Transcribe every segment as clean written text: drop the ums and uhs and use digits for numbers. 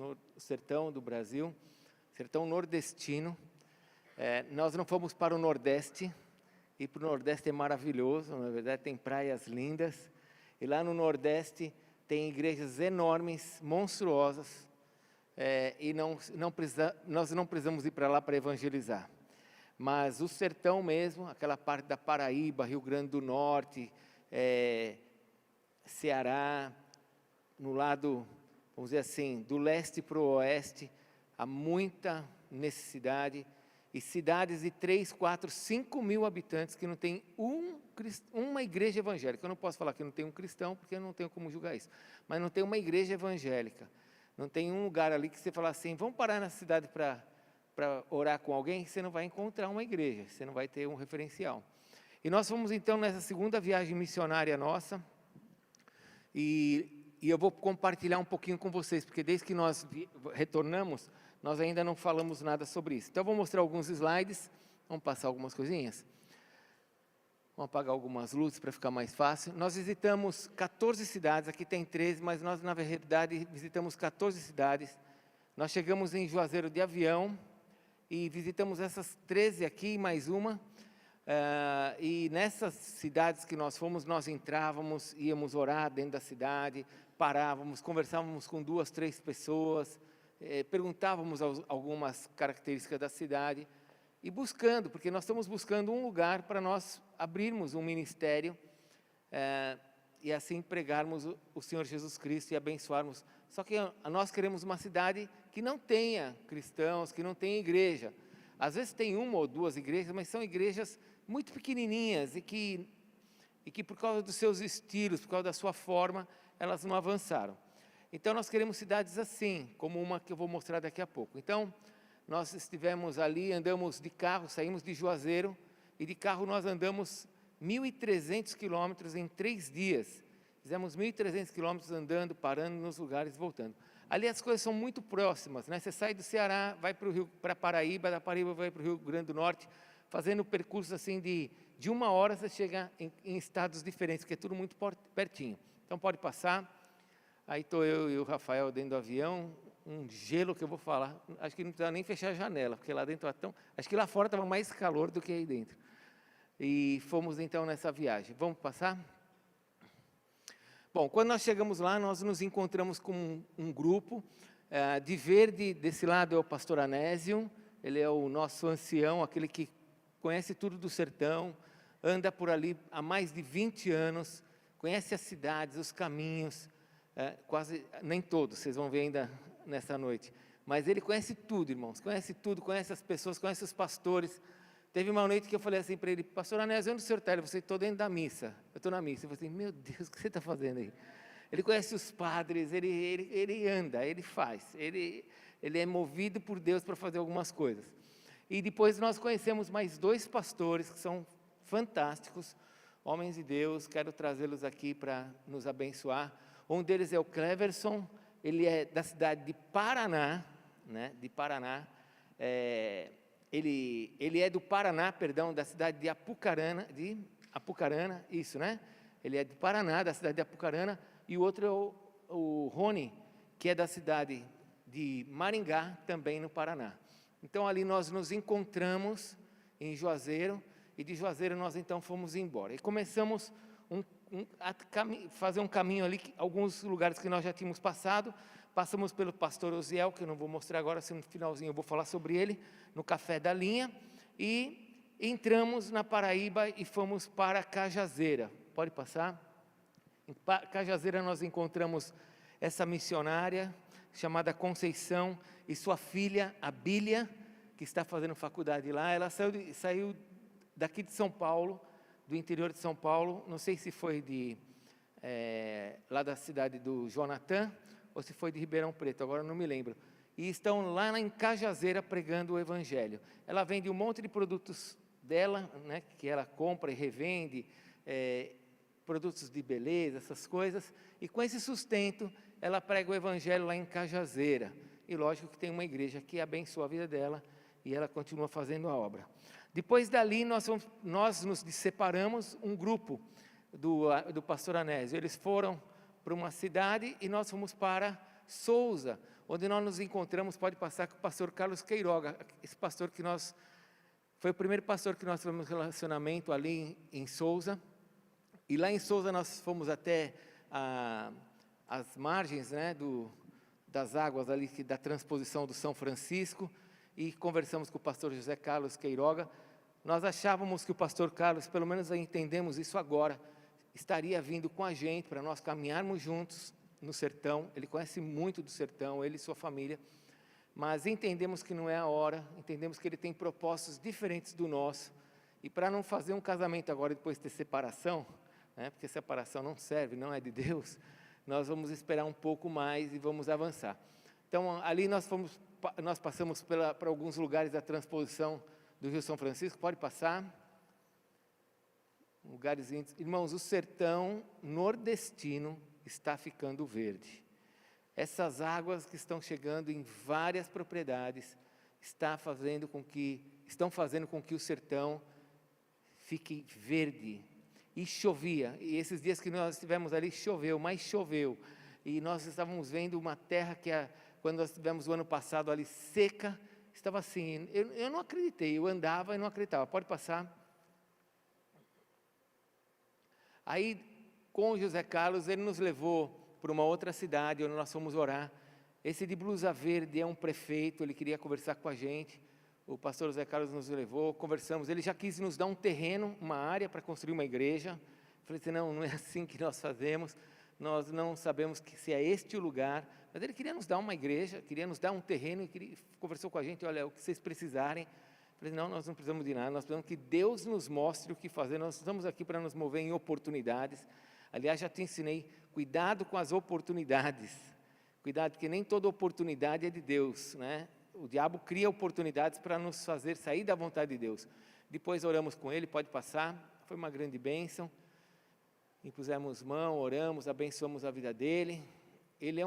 no sertão do Brasil, sertão nordestino. Nós não fomos para o Nordeste, e para o Nordeste é maravilhoso, na verdade tem praias lindas, e lá no Nordeste tem igrejas enormes, monstruosas, e nós não precisamos ir para lá para evangelizar. Mas o sertão mesmo, aquela parte da Paraíba, Rio Grande do Norte, Ceará, no lado, vamos dizer assim, do leste para o oeste, há muita necessidade, e cidades de 3, 4, 5 mil habitantes que não tem uma igreja evangélica. Eu não posso falar que não tem um cristão, porque eu não tenho como julgar isso, mas não tem uma igreja evangélica. Não tem um lugar ali que você fala assim, vamos parar na cidade para orar com alguém, você não vai encontrar uma igreja, você não vai ter um referencial. E nós fomos então nessa segunda viagem missionária nossa, e eu vou compartilhar um pouquinho com vocês, porque desde que nós retornamos, nós ainda não falamos nada sobre isso. Então eu vou mostrar alguns slides, vamos passar algumas coisinhas. Vamos apagar algumas luzes para ficar mais fácil. Nós visitamos 14 cidades, aqui tem 13, mas nós na verdade visitamos 14 cidades. Nós chegamos em Juazeiro de avião e visitamos essas 13 aqui, mais uma. E nessas cidades que nós fomos, nós entrávamos, íamos orar dentro da cidade, parávamos, conversávamos com 2, 3 pessoas, perguntávamos algumas características da cidade, e buscando, porque nós estamos buscando um lugar para nós abrirmos um ministério, e assim pregarmos o Senhor Jesus Cristo e abençoarmos. Só que nós queremos uma cidade que não tenha cristãos, que não tenha igreja. Às vezes tem 1 ou 2 igrejas, mas são igrejas muito pequenininhas e que por causa dos seus estilos, por causa da sua forma, elas não avançaram. Então nós queremos cidades assim, como uma que eu vou mostrar daqui a pouco. Então nós estivemos ali, andamos de carro, saímos de Juazeiro, e de carro nós andamos 1.300 quilômetros em 3 dias. Fizemos 1.300 quilômetros andando, parando nos lugares, voltando. Ali as coisas são muito próximas, né? Você sai do Ceará, vai para Paraíba, da Paraíba vai para o Rio Grande do Norte, fazendo percurso assim de 1 hora, você chega em estados diferentes, porque é tudo muito pertinho. Então pode passar. Aí estou eu e o Rafael dentro do avião, um gelo que eu vou falar, acho que não precisa nem fechar a janela, porque lá dentro acho que lá fora estava mais calor do que aí dentro. E fomos então nessa viagem. Vamos passar? Bom, quando nós chegamos lá, nós nos encontramos com um grupo, de verde, desse lado é o pastor Anésio, ele é o nosso ancião, aquele que conhece tudo do sertão, anda por ali há mais de 20 anos, conhece as cidades, os caminhos, quase, nem todos, vocês vão ver ainda nessa noite, mas ele conhece tudo, irmãos, conhece tudo, conhece as pessoas, conhece os pastores. Teve uma noite que eu falei assim para ele, pastor Anésio, onde o senhor está? Ele falou, estou dentro da missa, eu estou na missa. Eu falei assim, meu Deus, o que você está fazendo aí? Ele conhece os padres, ele anda, ele faz, ele é movido por Deus para fazer algumas coisas. E depois nós conhecemos mais 2 pastores que são fantásticos, homens de Deus, quero trazê-los aqui para nos abençoar. Um deles é o Cleverson, ele é da cidade de Paraná, né, de Paraná, ele é do Paraná, perdão, da cidade de Apucarana, isso, né? Ele é de Paraná, da cidade de Apucarana, e o outro é o Rony, que é da cidade de Maringá, também no Paraná. Então ali nós nos encontramos em Juazeiro, e de Juazeiro nós então fomos embora. E começamos a fazer um caminho ali, alguns lugares que nós já tínhamos passado. Passamos pelo pastor Osiel, que eu não vou mostrar agora, se no finalzinho eu vou falar sobre ele, no Café da Linha, e entramos na Paraíba e fomos para Cajazeira. Pode passar? Em Cajazeira nós encontramos essa missionária, chamada Conceição, e sua filha, Abília, que está fazendo faculdade lá. Ela saiu daqui de São Paulo, do interior de São Paulo, não sei se foi lá da cidade do Jonatã, ou se foi de Ribeirão Preto, agora não me lembro. E estão lá em Cajazeira pregando o Evangelho. Ela vende um monte de produtos dela, né, que ela compra e revende, produtos de beleza, essas coisas, e com esse sustento, ela prega o Evangelho lá em Cajazeira. E lógico que tem uma igreja que abençoa a vida dela, e ela continua fazendo a obra. Depois dali, nós nos separamos, um grupo do pastor Anésio. Eles foram para uma cidade e nós fomos para Sousa, onde nós nos encontramos, pode passar, com o pastor Carlos Queiroga, esse pastor que foi o primeiro pastor que nós tivemos relacionamento ali em Souza, e lá em Souza nós fomos até as margens, né, das águas ali, da transposição do São Francisco, e conversamos com o pastor José Carlos Queiroga. Nós achávamos que o pastor Carlos, pelo menos entendemos isso agora, estaria vindo com a gente, para nós caminharmos juntos no sertão. Ele conhece muito do sertão, ele e sua família, mas entendemos que não é a hora, entendemos que ele tem propósitos diferentes do nosso, e para não fazer um casamento agora, depois de ter separação, né, porque separação não serve, não é de Deus, nós vamos esperar um pouco mais e vamos avançar. Então, ali nós passamos para alguns lugares da transposição do Rio São Francisco, pode passar, lugares íntimos. Irmãos, o sertão nordestino está ficando verde. Essas águas que estão chegando em várias propriedades, estão fazendo com que o sertão fique verde. E chovia, e esses dias que nós estivemos ali, choveu, e nós estávamos vendo uma terra que, quando nós estivemos o ano passado ali, seca, estava assim, eu não acreditei, eu andava e não acreditava. Pode passar. Aí, com o José Carlos, ele nos levou para uma outra cidade, onde nós fomos orar. Esse de blusa verde é um prefeito, ele queria conversar com a gente. O pastor José Carlos nos levou, conversamos, ele já quis nos dar um terreno, uma área para construir uma igreja. Eu falei assim, não é assim que nós fazemos, nós não sabemos se é este o lugar, mas ele queria nos dar uma igreja, queria nos dar um terreno, e conversou com a gente, olha, o que vocês precisarem. Eu falei, não, nós não precisamos de nada, nós precisamos que Deus nos mostre o que fazer, nós estamos aqui para nos mover em oportunidades. Aliás, já te ensinei, cuidado com as oportunidades, cuidado, porque nem toda oportunidade é de Deus, né? O diabo cria oportunidades para nos fazer sair da vontade de Deus. Depois oramos com ele, pode passar, foi uma grande bênção, impusemos mão, oramos, abençoamos a vida dele. Ele é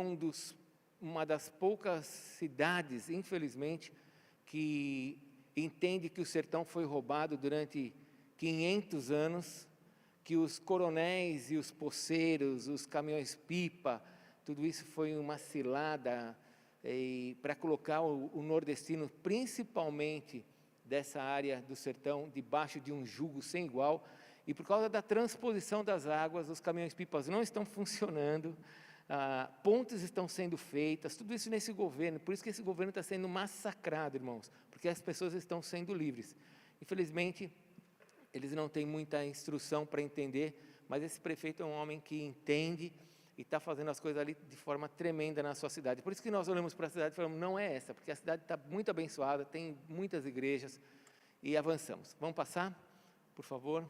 uma das poucas cidades, infelizmente, que entende que o sertão foi roubado durante 500 anos, que os coronéis e os poceiros, os caminhões-pipa, tudo isso foi uma cilada, para colocar o nordestino, principalmente dessa área do sertão, debaixo de um jugo sem igual, e por causa da transposição das águas, os caminhões-pipas não estão funcionando, pontes estão sendo feitas, tudo isso nesse governo, por isso que esse governo está sendo massacrado, irmãos, porque as pessoas estão sendo livres. Infelizmente, eles não têm muita instrução para entender, mas esse prefeito é um homem que entende, e está fazendo as coisas ali de forma tremenda na sua cidade. Por isso que nós olhamos para a cidade e falamos, não é essa, porque a cidade está muito abençoada, tem muitas igrejas, e avançamos. Vamos passar, por favor?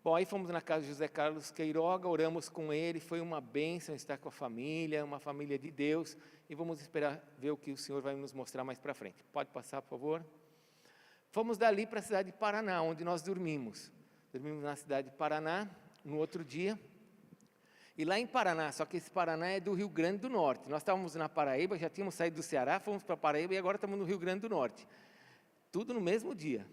Bom, aí fomos na casa de José Carlos Queiroga, oramos com ele, foi uma bênção estar com a família, uma família de Deus, e vamos esperar ver o que o Senhor vai nos mostrar mais para frente. Pode passar, por favor? Fomos dali para a cidade de Paraná, onde nós dormimos. Dormimos na cidade de Paraná, no outro dia. E lá em Paraná, só que esse Paraná é do Rio Grande do Norte. Nós estávamos na Paraíba, já tínhamos saído do Ceará, fomos para Paraíba e agora estamos no Rio Grande do Norte. Tudo no mesmo dia.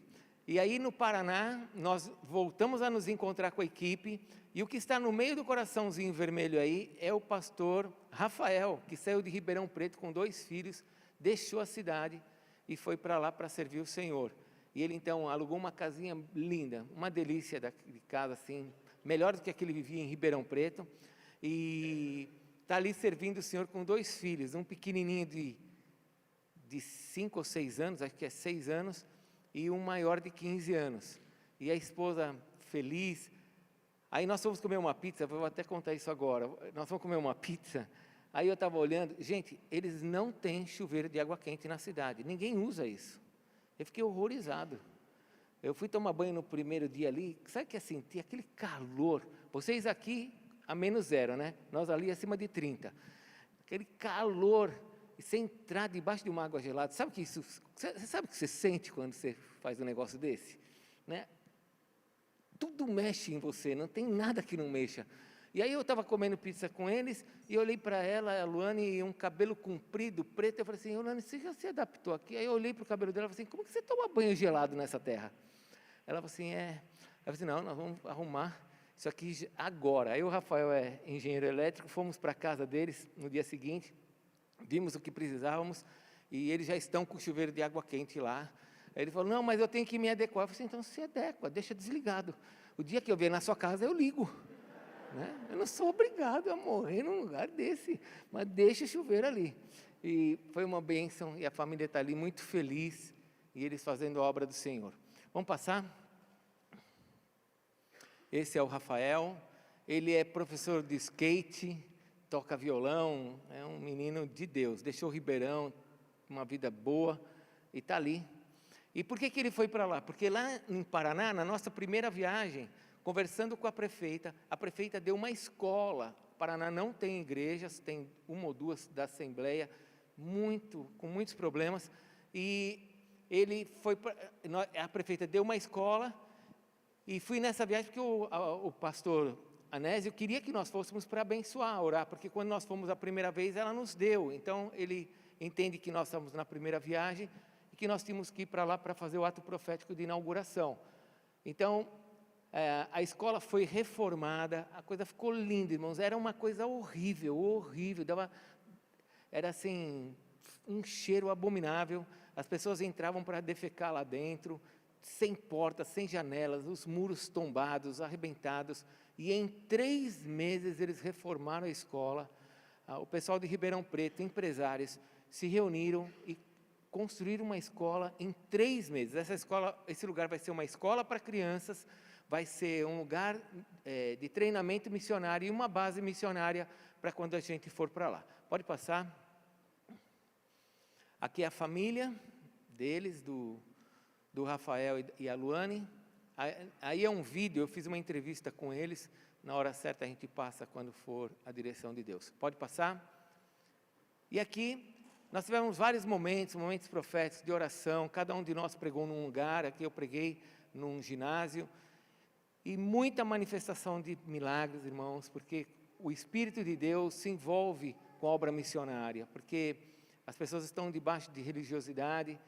E aí no Paraná, nós voltamos a nos encontrar com a equipe, e o que está no meio do coraçãozinho vermelho aí é o pastor Rafael, que saiu de Ribeirão Preto com 2 filhos, deixou a cidade e foi para lá para servir o Senhor. E ele então alugou uma casinha linda, uma delícia de casa assim, melhor do que aquele vivia em Ribeirão Preto, e está ali servindo o Senhor com 2 filhos, um pequenininho de 5 ou 6 anos, acho que é 6 anos, e um maior de 15 anos, e a esposa feliz. Aí nós fomos comer uma pizza, vou até contar isso agora, nós fomos comer uma pizza, aí eu estava olhando, gente, eles não têm chuveiro de água quente na cidade, ninguém usa isso, eu fiquei horrorizado. Eu fui tomar banho no primeiro dia ali, sabe o que é sentir aquele calor, vocês aqui a -0, né? Nós ali acima de 30, aquele calor, e você entrar debaixo de uma água gelada, sabe que isso, você sabe o que você sente quando você faz um negócio desse? Né? Tudo mexe em você, não tem nada que não mexa. E aí eu estava comendo pizza com eles, e eu olhei para ela, a Luane, um cabelo comprido, preto, eu falei assim, Luane, você já se adaptou aqui? Aí eu olhei para o cabelo dela e falei assim, como que você toma banho gelado nessa terra? Ela falou assim, Ela falou assim, não, nós vamos arrumar isso aqui agora. Aí o Rafael é engenheiro elétrico, fomos para a casa deles no dia seguinte, vimos o que precisávamos, e eles já estão com o chuveiro de água quente lá. Aí ele falou, não, mas eu tenho que me adequar. Eu falei, então se adequa, deixa desligado. O dia que eu vier na sua casa, eu ligo. Né? Eu não sou obrigado a morrer num lugar desse, mas deixa o chuveiro ali. E foi uma bênção, e a família está ali muito feliz, e eles fazendo a obra do Senhor. Vamos passar? Esse é o Rafael, ele é professor de skate, toca violão, é um menino de Deus, deixou Ribeirão, uma vida boa, e está ali. E por que ele foi para lá? Porque lá em Paraná, na nossa primeira viagem, conversando com a prefeita deu uma escola. Paraná não tem igrejas, tem uma ou duas da Assembleia, com muitos problemas, e a prefeita deu uma escola, e fui nessa viagem porque o pastor Anésio queria que nós fôssemos para abençoar, orar, porque quando nós fomos a primeira vez, ela nos deu, então ele entende que nós estamos na primeira viagem, e que nós tínhamos que ir para lá para fazer o ato profético de inauguração. Então, a escola foi reformada, a coisa ficou linda, irmãos, era uma coisa horrível, era assim, um cheiro abominável, as pessoas entravam para defecar lá dentro, sem portas, sem janelas, os muros tombados, arrebentados, e em 3 meses eles reformaram a escola. O pessoal de Ribeirão Preto, empresários, se reuniram e construíram uma escola em 3 meses. Esse lugar vai ser uma escola para crianças, vai ser um lugar de treinamento missionário e uma base missionária para quando a gente for para lá. Pode passar. Aqui é a família deles, do Rafael e a Luane. Aí é um vídeo, eu fiz uma entrevista com eles, na hora certa a gente passa quando for a direção de Deus. Pode passar? E aqui nós tivemos vários momentos proféticos de oração, cada um de nós pregou num lugar, aqui eu preguei num ginásio, e muita manifestação de milagres, irmãos, porque o Espírito de Deus se envolve com a obra missionária, porque as pessoas estão debaixo de religiosidade,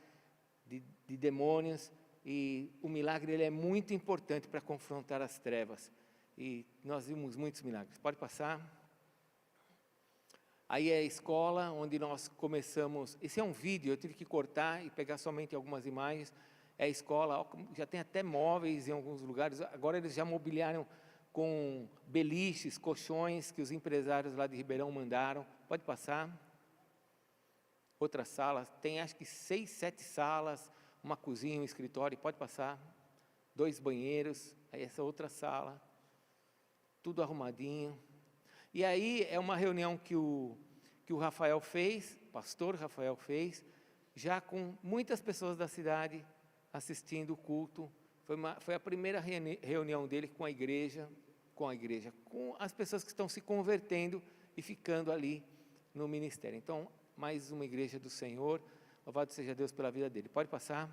de demônios, e o milagre ele é muito importante para confrontar as trevas, e nós vimos muitos milagres. Pode passar. Aí é a escola onde nós começamos, esse é um vídeo, eu tive que cortar e pegar somente algumas imagens, é a escola, já tem até móveis em alguns lugares, agora eles já mobiliaram com beliches, colchões que os empresários lá de Ribeirão mandaram. Pode passar. Outra sala, tem acho que 6, 7 salas, uma cozinha, um escritório, pode passar, 2 banheiros, aí essa outra sala, tudo arrumadinho. E aí é uma reunião que o Rafael fez, pastor Rafael fez, já com muitas pessoas da cidade assistindo o culto. Foi a primeira reunião dele com a igreja, com as pessoas que estão se convertendo e ficando ali no ministério. Então, mais uma igreja do Senhor, louvado seja Deus pela vida dele. Pode passar.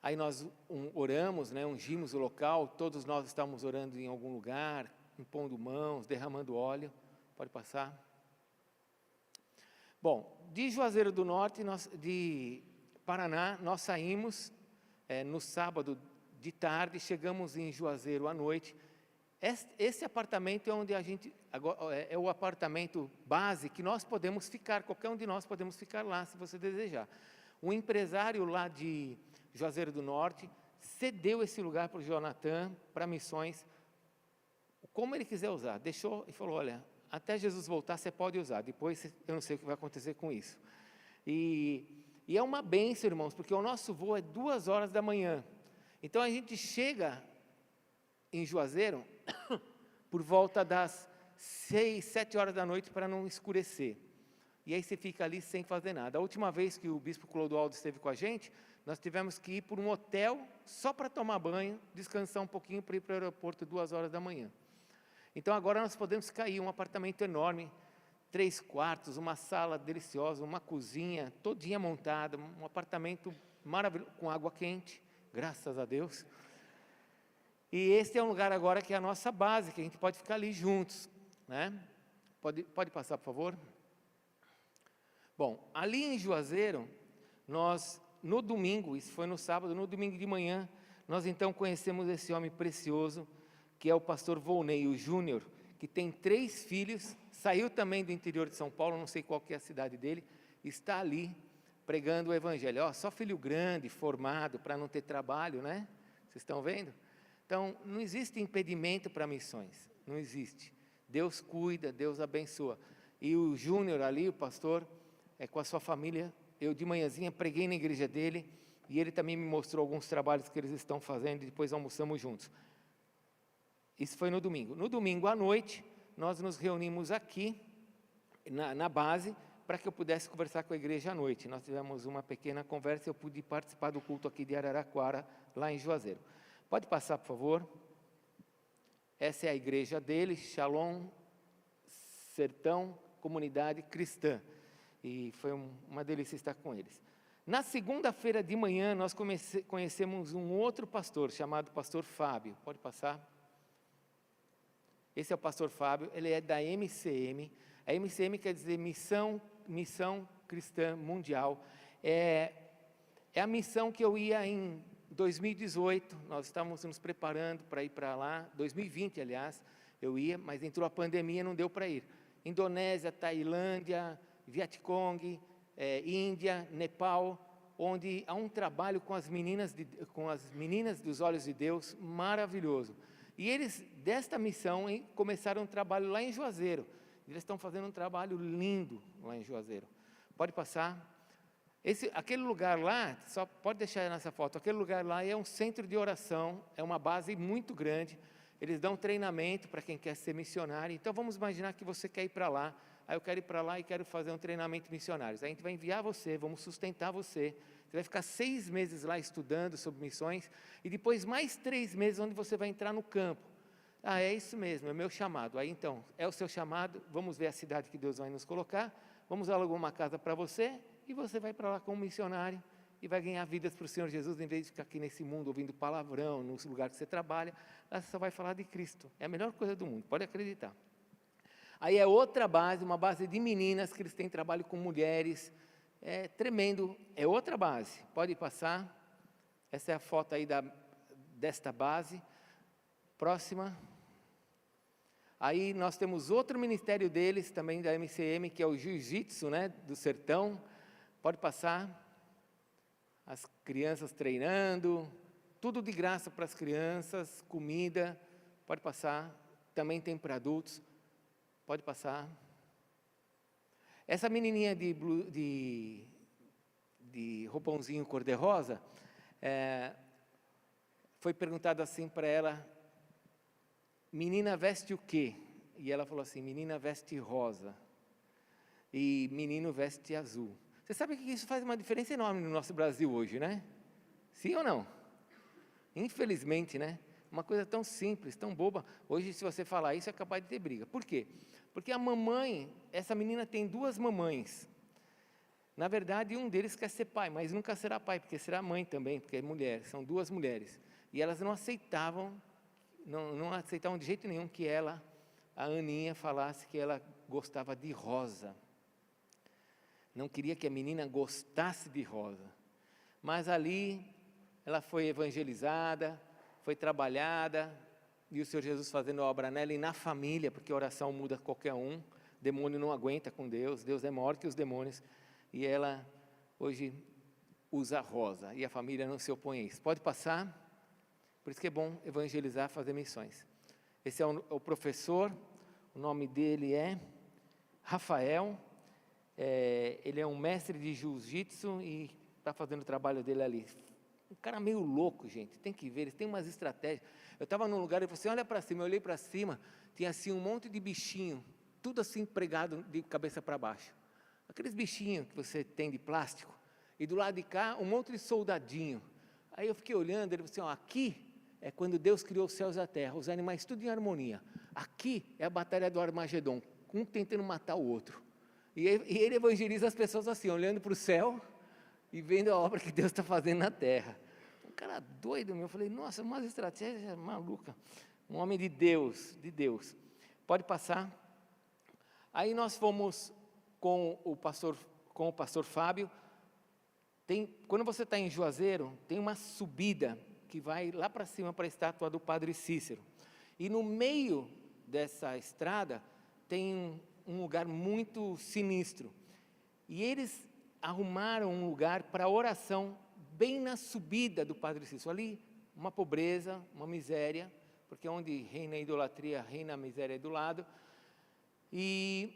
Aí nós oramos, ungimos o local, todos nós estávamos orando em algum lugar, impondo mãos, derramando óleo. Pode passar. Bom, de Juazeiro do Norte, de Paraná, nós saímos no sábado de tarde, chegamos em Juazeiro à noite. Esse apartamento é onde é o apartamento base que nós podemos ficar, qualquer um de nós podemos ficar lá, se você desejar. Um empresário lá de Juazeiro do Norte cedeu esse lugar para o Jonathan, para missões, como ele quiser usar, deixou e falou, olha, até Jesus voltar você pode usar, depois eu não sei o que vai acontecer com isso. E é uma bênção, irmãos, porque o nosso voo é 2 horas da manhã, então a gente chega em Juazeiro por volta das 6, 7 horas da noite para não escurecer. E aí você fica ali sem fazer nada. A última vez que o bispo Clodoaldo esteve com a gente, nós tivemos que ir por um hotel só para tomar banho, descansar um pouquinho para ir para o aeroporto 2 horas da manhã. Então agora nós podemos cair, um apartamento enorme, 3 quartos, uma sala deliciosa, uma cozinha todinha montada, um apartamento maravilhoso, com água quente, graças a Deus. E esse é um lugar agora que é a nossa base, que a gente pode ficar ali juntos, né? Pode passar, por favor? Bom, ali em Juazeiro, nós, no domingo, isso foi no sábado, no domingo de manhã, nós então conhecemos esse homem precioso, que é o pastor Volney, o Júnior, que tem 3 filhos, saiu também do interior de São Paulo, não sei qual que é a cidade dele, está ali pregando o evangelho. Ó, só filho grande, formado, para não ter trabalho, né? Vocês estão vendo? Então, não existe impedimento para missões, não existe. Deus cuida, Deus abençoa. E o Júnior ali, o pastor, com a sua família, eu de manhãzinha preguei na igreja dele, e ele também me mostrou alguns trabalhos que eles estão fazendo, e depois almoçamos juntos. Isso foi no domingo. No domingo à noite, nós nos reunimos aqui, na base, para que eu pudesse conversar com a igreja à noite. Nós tivemos uma pequena conversa e eu pude participar do culto aqui de Araraquara, lá em Juazeiro. Pode passar, por favor. Essa é a igreja dele, Shalom Sertão Comunidade Cristã. E foi uma delícia estar com eles. Na segunda-feira de manhã, nós conhecemos um outro pastor, chamado pastor Fábio. Pode passar. Esse é o pastor Fábio, ele é da MCM. A MCM quer dizer Missão Cristã Mundial. É a missão que eu ia em 2018, nós estávamos nos preparando para ir para lá, 2020, aliás, eu ia, mas entrou a pandemia, não deu para ir. Indonésia, Tailândia, Vietcong, Índia, Nepal, onde há um trabalho com as meninas dos Olhos de Deus, maravilhoso. E eles, desta missão, começaram um trabalho lá em Juazeiro. Eles estão fazendo um trabalho lindo lá em Juazeiro. Pode passar. Aquele lugar lá, só pode deixar nessa foto, aquele lugar lá é um centro de oração, é uma base muito grande, eles dão treinamento para quem quer ser missionário. Então vamos imaginar que você quer ir para lá, aí eu quero ir para lá e quero fazer um treinamento missionário. Aí a gente vai enviar você, vamos sustentar você, você vai ficar 6 meses lá estudando sobre missões, e depois mais 3 meses onde você vai entrar no campo. Ah, é isso mesmo, é meu chamado. Aí então, é o seu chamado, vamos ver a cidade que Deus vai nos colocar, vamos alugar uma casa para você, e você vai para lá como missionário, e vai ganhar vidas para o Senhor Jesus, em vez de ficar aqui nesse mundo ouvindo palavrão, no lugar que você trabalha, lá você só vai falar de Cristo. É a melhor coisa do mundo, pode acreditar. Aí é outra base, uma base de meninas, que eles têm trabalho com mulheres, é tremendo, é outra base. Pode passar, essa é a foto aí desta base. Próxima. Aí nós temos outro ministério deles, também da MCM, que é o Jiu-Jitsu, né, do Sertão. Pode passar. As crianças treinando, tudo de graça para as crianças, comida. Pode passar. Também tem para adultos. Pode passar. Essa menininha de roupãozinho cor-de-rosa, foi perguntado assim para ela: menina veste o quê? E ela falou assim: menina veste rosa e menino veste azul. Você sabe que isso faz uma diferença enorme no nosso Brasil hoje, né? Sim ou não? Infelizmente, né? Uma coisa tão simples, tão boba. Hoje, se você falar isso, é capaz de ter briga. Por quê? Porque a mamãe, essa menina tem 2 mamães. Na verdade, um deles quer ser pai, mas nunca será pai, porque será mãe também, porque é mulher, são 2 mulheres. E elas não aceitavam de jeito nenhum que a Aninha, falasse que ela gostava de rosa. Não queria que a menina gostasse de rosa. Mas ali, ela foi evangelizada, foi trabalhada, e o Senhor Jesus fazendo obra nela e na família, porque a oração muda qualquer um, demônio não aguenta com Deus, Deus é maior que os demônios, e ela hoje usa rosa, e a família não se opõe a isso. Pode passar? Por isso que é bom evangelizar, fazer missões. Esse é o professor, o nome dele é Rafael, ele é um mestre de jiu-jitsu e está fazendo o trabalho dele ali. Um cara meio louco, gente, tem que ver, eles têm umas estratégias. Eu estava num lugar e falei assim: olha para cima, eu olhei para cima, tinha assim um monte de bichinho, tudo assim pregado de cabeça para baixo. Aqueles bichinhos que você tem de plástico, e do lado de cá um monte de soldadinho. Aí eu fiquei olhando, ele falou assim: ó, aqui é quando Deus criou os céus e a terra, os animais tudo em harmonia. Aqui é a batalha do Armagedon, um tentando matar o outro. E ele evangeliza as pessoas assim, olhando para o céu e vendo a obra que Deus está fazendo na terra. Um cara doido, meu. Eu falei: nossa, uma estratégia maluca. Um homem de Deus, de Deus. Pode passar. Aí nós fomos com o pastor Fábio. Quando você está em Juazeiro, tem uma subida que vai lá para cima para a estátua do Padre Cícero. E no meio dessa estrada tem um lugar muito sinistro. E eles arrumaram um lugar para oração bem na subida do Padre Cícero. Ali, uma pobreza, uma miséria, porque onde reina a idolatria, reina a miséria do lado. E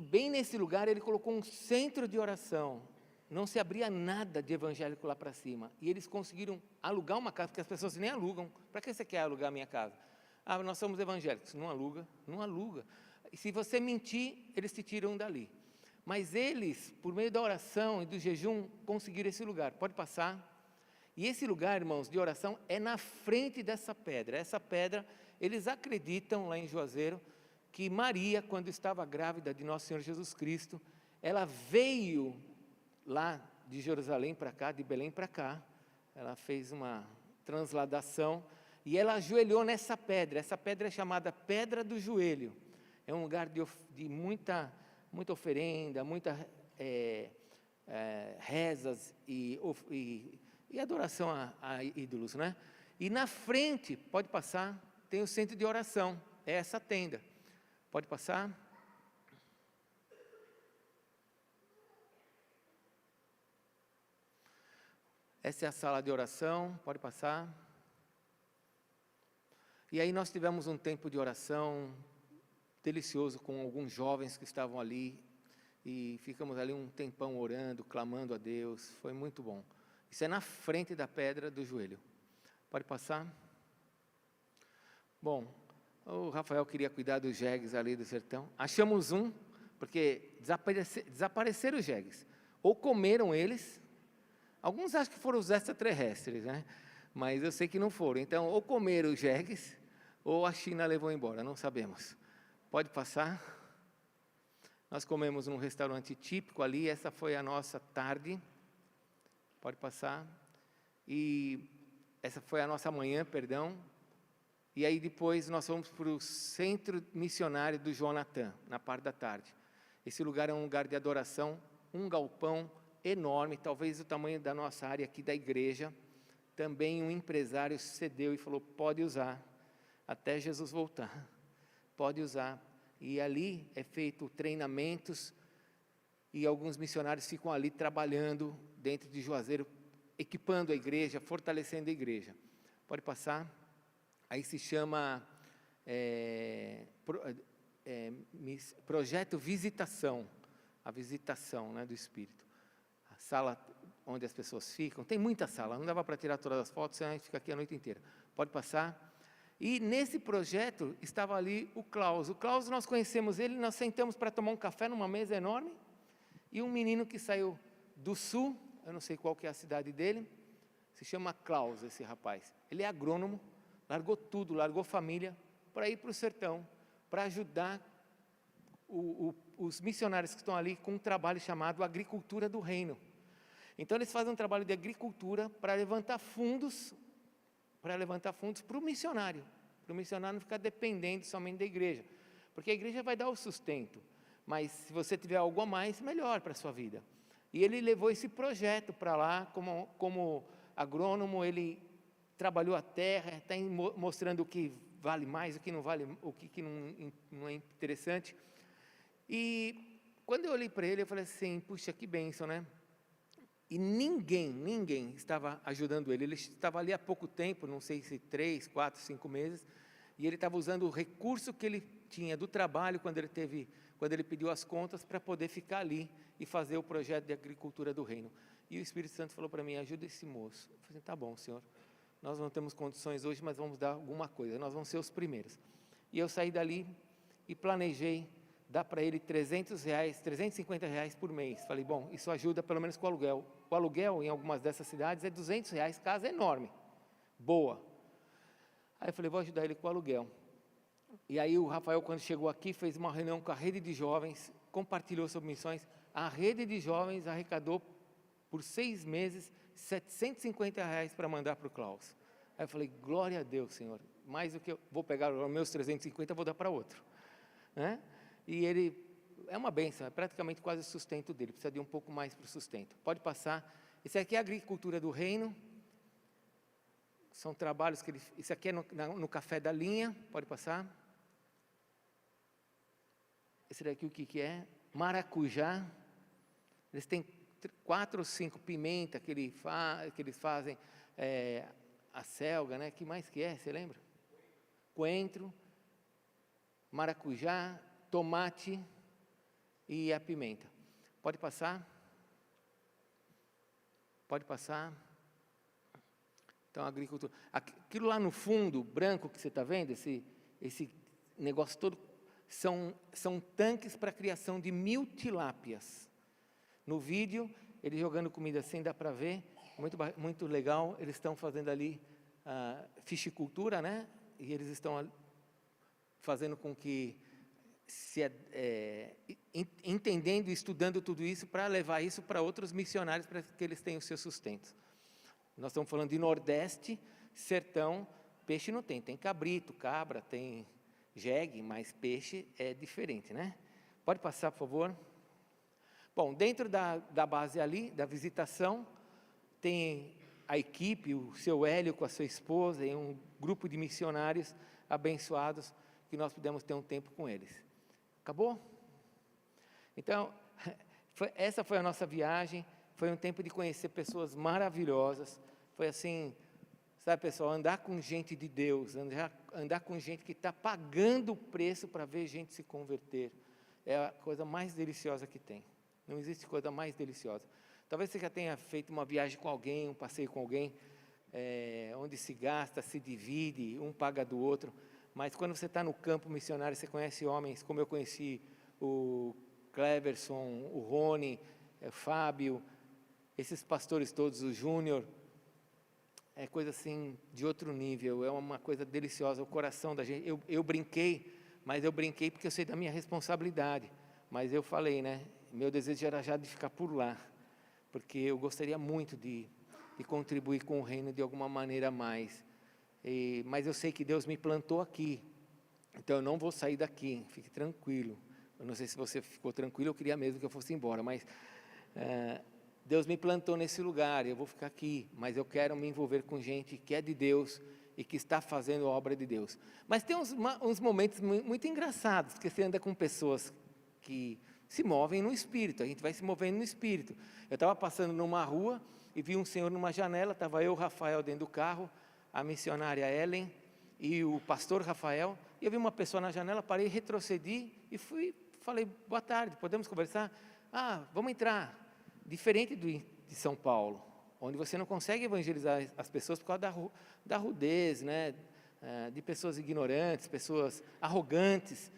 bem nesse lugar ele colocou um centro de oração. Não se abria nada de evangélico lá para cima. E eles conseguiram alugar uma casa, porque as pessoas nem alugam. Para que você quer alugar a minha casa? Ah, nós somos evangélicos. Não aluga, não aluga. E se você mentir, eles te tiram dali. Mas eles, por meio da oração e do jejum, conseguiram esse lugar. Pode passar. E esse lugar, irmãos, de oração, é na frente dessa pedra. Essa pedra, eles acreditam lá em Juazeiro, que Maria, quando estava grávida de Nosso Senhor Jesus Cristo, ela veio lá de Jerusalém para cá, de Belém para cá, ela fez uma transladação, e ela ajoelhou nessa pedra. Essa pedra é chamada Pedra do Joelho. É um lugar de muita oferenda, muita rezas e adoração a ídolos, né? E na frente, pode passar, tem o centro de oração, é essa tenda. Pode passar. Essa é a sala de oração, pode passar. E aí nós tivemos um tempo de oração delicioso com alguns jovens que estavam ali, e ficamos ali um tempão orando, clamando a Deus, foi muito bom. Isso é na frente da Pedra do Joelho. Pode passar. Bom, o Rafael queria cuidar dos jegues ali do sertão. Achamos um, porque desapareceram os jegues. Ou comeram eles, alguns acham que foram os extraterrestres, né? Mas eu sei que não foram. Então, ou comeram os jegues, ou a China levou embora, não sabemos. Pode passar. Nós comemos num restaurante típico ali, essa foi a nossa tarde. Pode passar. E essa foi a nossa manhã, perdão. E aí depois nós fomos para o centro missionário do Jonathan, na parte da tarde. Esse lugar é um lugar de adoração, um galpão enorme, talvez o tamanho da nossa área aqui da igreja. Também um empresário cedeu e falou, pode usar, até Jesus voltar, pode usar. E ali é feito treinamentos, e alguns missionários ficam ali trabalhando dentro de Juazeiro, equipando a igreja, fortalecendo a igreja. Pode passar. Aí se chama Projeto Visitação, a visitação, né, do Espírito. A sala onde as pessoas ficam, tem muita sala, não dava para tirar todas as fotos, senão a gente fica aqui a noite inteira. Pode passar. E nesse projeto estava ali o Klaus. O Klaus, nós conhecemos ele, nós sentamos para tomar um café numa mesa enorme, e um menino que saiu do sul, eu não sei qual que é a cidade dele, se chama Klaus, esse rapaz. Ele é agrônomo, largou tudo, largou família, para ir para o sertão, para ajudar os missionários que estão ali com um trabalho chamado Agricultura do Reino. Então eles fazem um trabalho de agricultura para levantar fundos para o missionário não ficar dependendo somente da igreja, porque a igreja vai dar o sustento, mas se você tiver algo a mais, melhor para a sua vida. E ele levou esse projeto para lá, como agrônomo, ele trabalhou a terra, está mostrando o que vale mais, o que não vale, o que não é interessante. E quando eu olhei para ele, eu falei assim, puxa, que bênção, né? E ninguém estava ajudando ele. Ele estava ali há pouco tempo, não sei se 3, 4, 5 meses, e ele estava usando o recurso que ele tinha do trabalho, quando ele pediu as contas, para poder ficar ali e fazer o projeto de agricultura do reino. E o Espírito Santo falou para mim, ajuda esse moço. Eu falei, tá bom, Senhor, nós não temos condições hoje, mas vamos dar alguma coisa, nós vamos ser os primeiros. E eu saí dali e planejei dar para ele R$300, R$350 por mês. Falei, bom, isso ajuda pelo menos com o aluguel. O aluguel em algumas dessas cidades é R$200, casa enorme, boa. Aí eu falei, vou ajudar ele com o aluguel. E aí o Rafael, quando chegou aqui, fez uma reunião com a rede de jovens, compartilhou sobre missões. A rede de jovens arrecadou por 6 meses R$750 para mandar para o Klaus. Aí eu falei, glória a Deus, Senhor, mais do que eu vou pegar os meus 350, vou dar para outro, né? E ele, é uma bênção, é praticamente quase o sustento dele, precisa de um pouco mais para o sustento. Pode passar. Esse aqui é a agricultura do reino, são trabalhos que ele, isso aqui é no café da linha, pode passar. Esse daqui o que é? Maracujá. Eles têm 4 ou 5 pimenta que eles fazem, a selga, né? Que mais que é? Você lembra? Coentro, maracujá, tomate e a pimenta. Pode passar? Pode passar? Então, a agricultura. Aquilo lá no fundo, branco que você está vendo, esse negócio todo, são tanques para a criação de 1000 tilápias. No vídeo, ele jogando comida assim, dá para ver, muito legal. Eles estão fazendo ali piscicultura, né? E eles estão fazendo com que, entendendo e estudando tudo isso, para levar isso para outros missionários, para que eles tenham o seu sustento. Nós estamos falando de Nordeste, sertão, peixe não tem. Tem cabrito, cabra, tem jegue, mas peixe é diferente, né? Pode passar, por favor. Bom, dentro da base ali, da visitação, tem a equipe, o seu Hélio com a sua esposa, e um grupo de missionários abençoados, que nós pudemos ter um tempo com eles. Acabou? Então, essa foi a nossa viagem, foi um tempo de conhecer pessoas maravilhosas, foi assim, sabe pessoal, andar com gente de Deus, andar com gente que está pagando o preço para ver gente se converter, é a coisa mais deliciosa que tem, não existe coisa mais deliciosa. Talvez você já tenha feito uma viagem com alguém, um passeio com alguém, onde se gasta, se divide, um paga do outro, mas quando você está no campo missionário, você conhece homens, como eu conheci o Cleverson, o Rony, o Fábio, esses pastores todos, o Júnior, é coisa assim de outro nível, é uma coisa deliciosa, o coração da gente. Eu brinquei, mas eu brinquei porque eu sei da minha responsabilidade, mas eu falei, né, meu desejo era já de ficar por lá, porque eu gostaria muito de contribuir com o reino de alguma maneira a mais, mas eu sei que Deus me plantou aqui, então eu não vou sair daqui, fique tranquilo. Eu não sei se você ficou tranquilo, eu queria mesmo que eu fosse embora, mas Deus me plantou nesse lugar, eu vou ficar aqui, mas eu quero me envolver com gente que é de Deus e que está fazendo a obra de Deus. Mas tem uns momentos muito engraçados, porque você anda com pessoas que se movem no Espírito, a gente vai se movendo no Espírito. Eu estava passando numa rua e vi um senhor numa janela, estava eu, Rafael, dentro do carro, a missionária Ellen e o pastor Rafael, e eu vi uma pessoa na janela, parei, retrocedi e falei, boa tarde, podemos conversar? Vamos entrar. Diferente de São Paulo, onde você não consegue evangelizar as pessoas por causa da rudez, né? De pessoas ignorantes, pessoas arrogantes,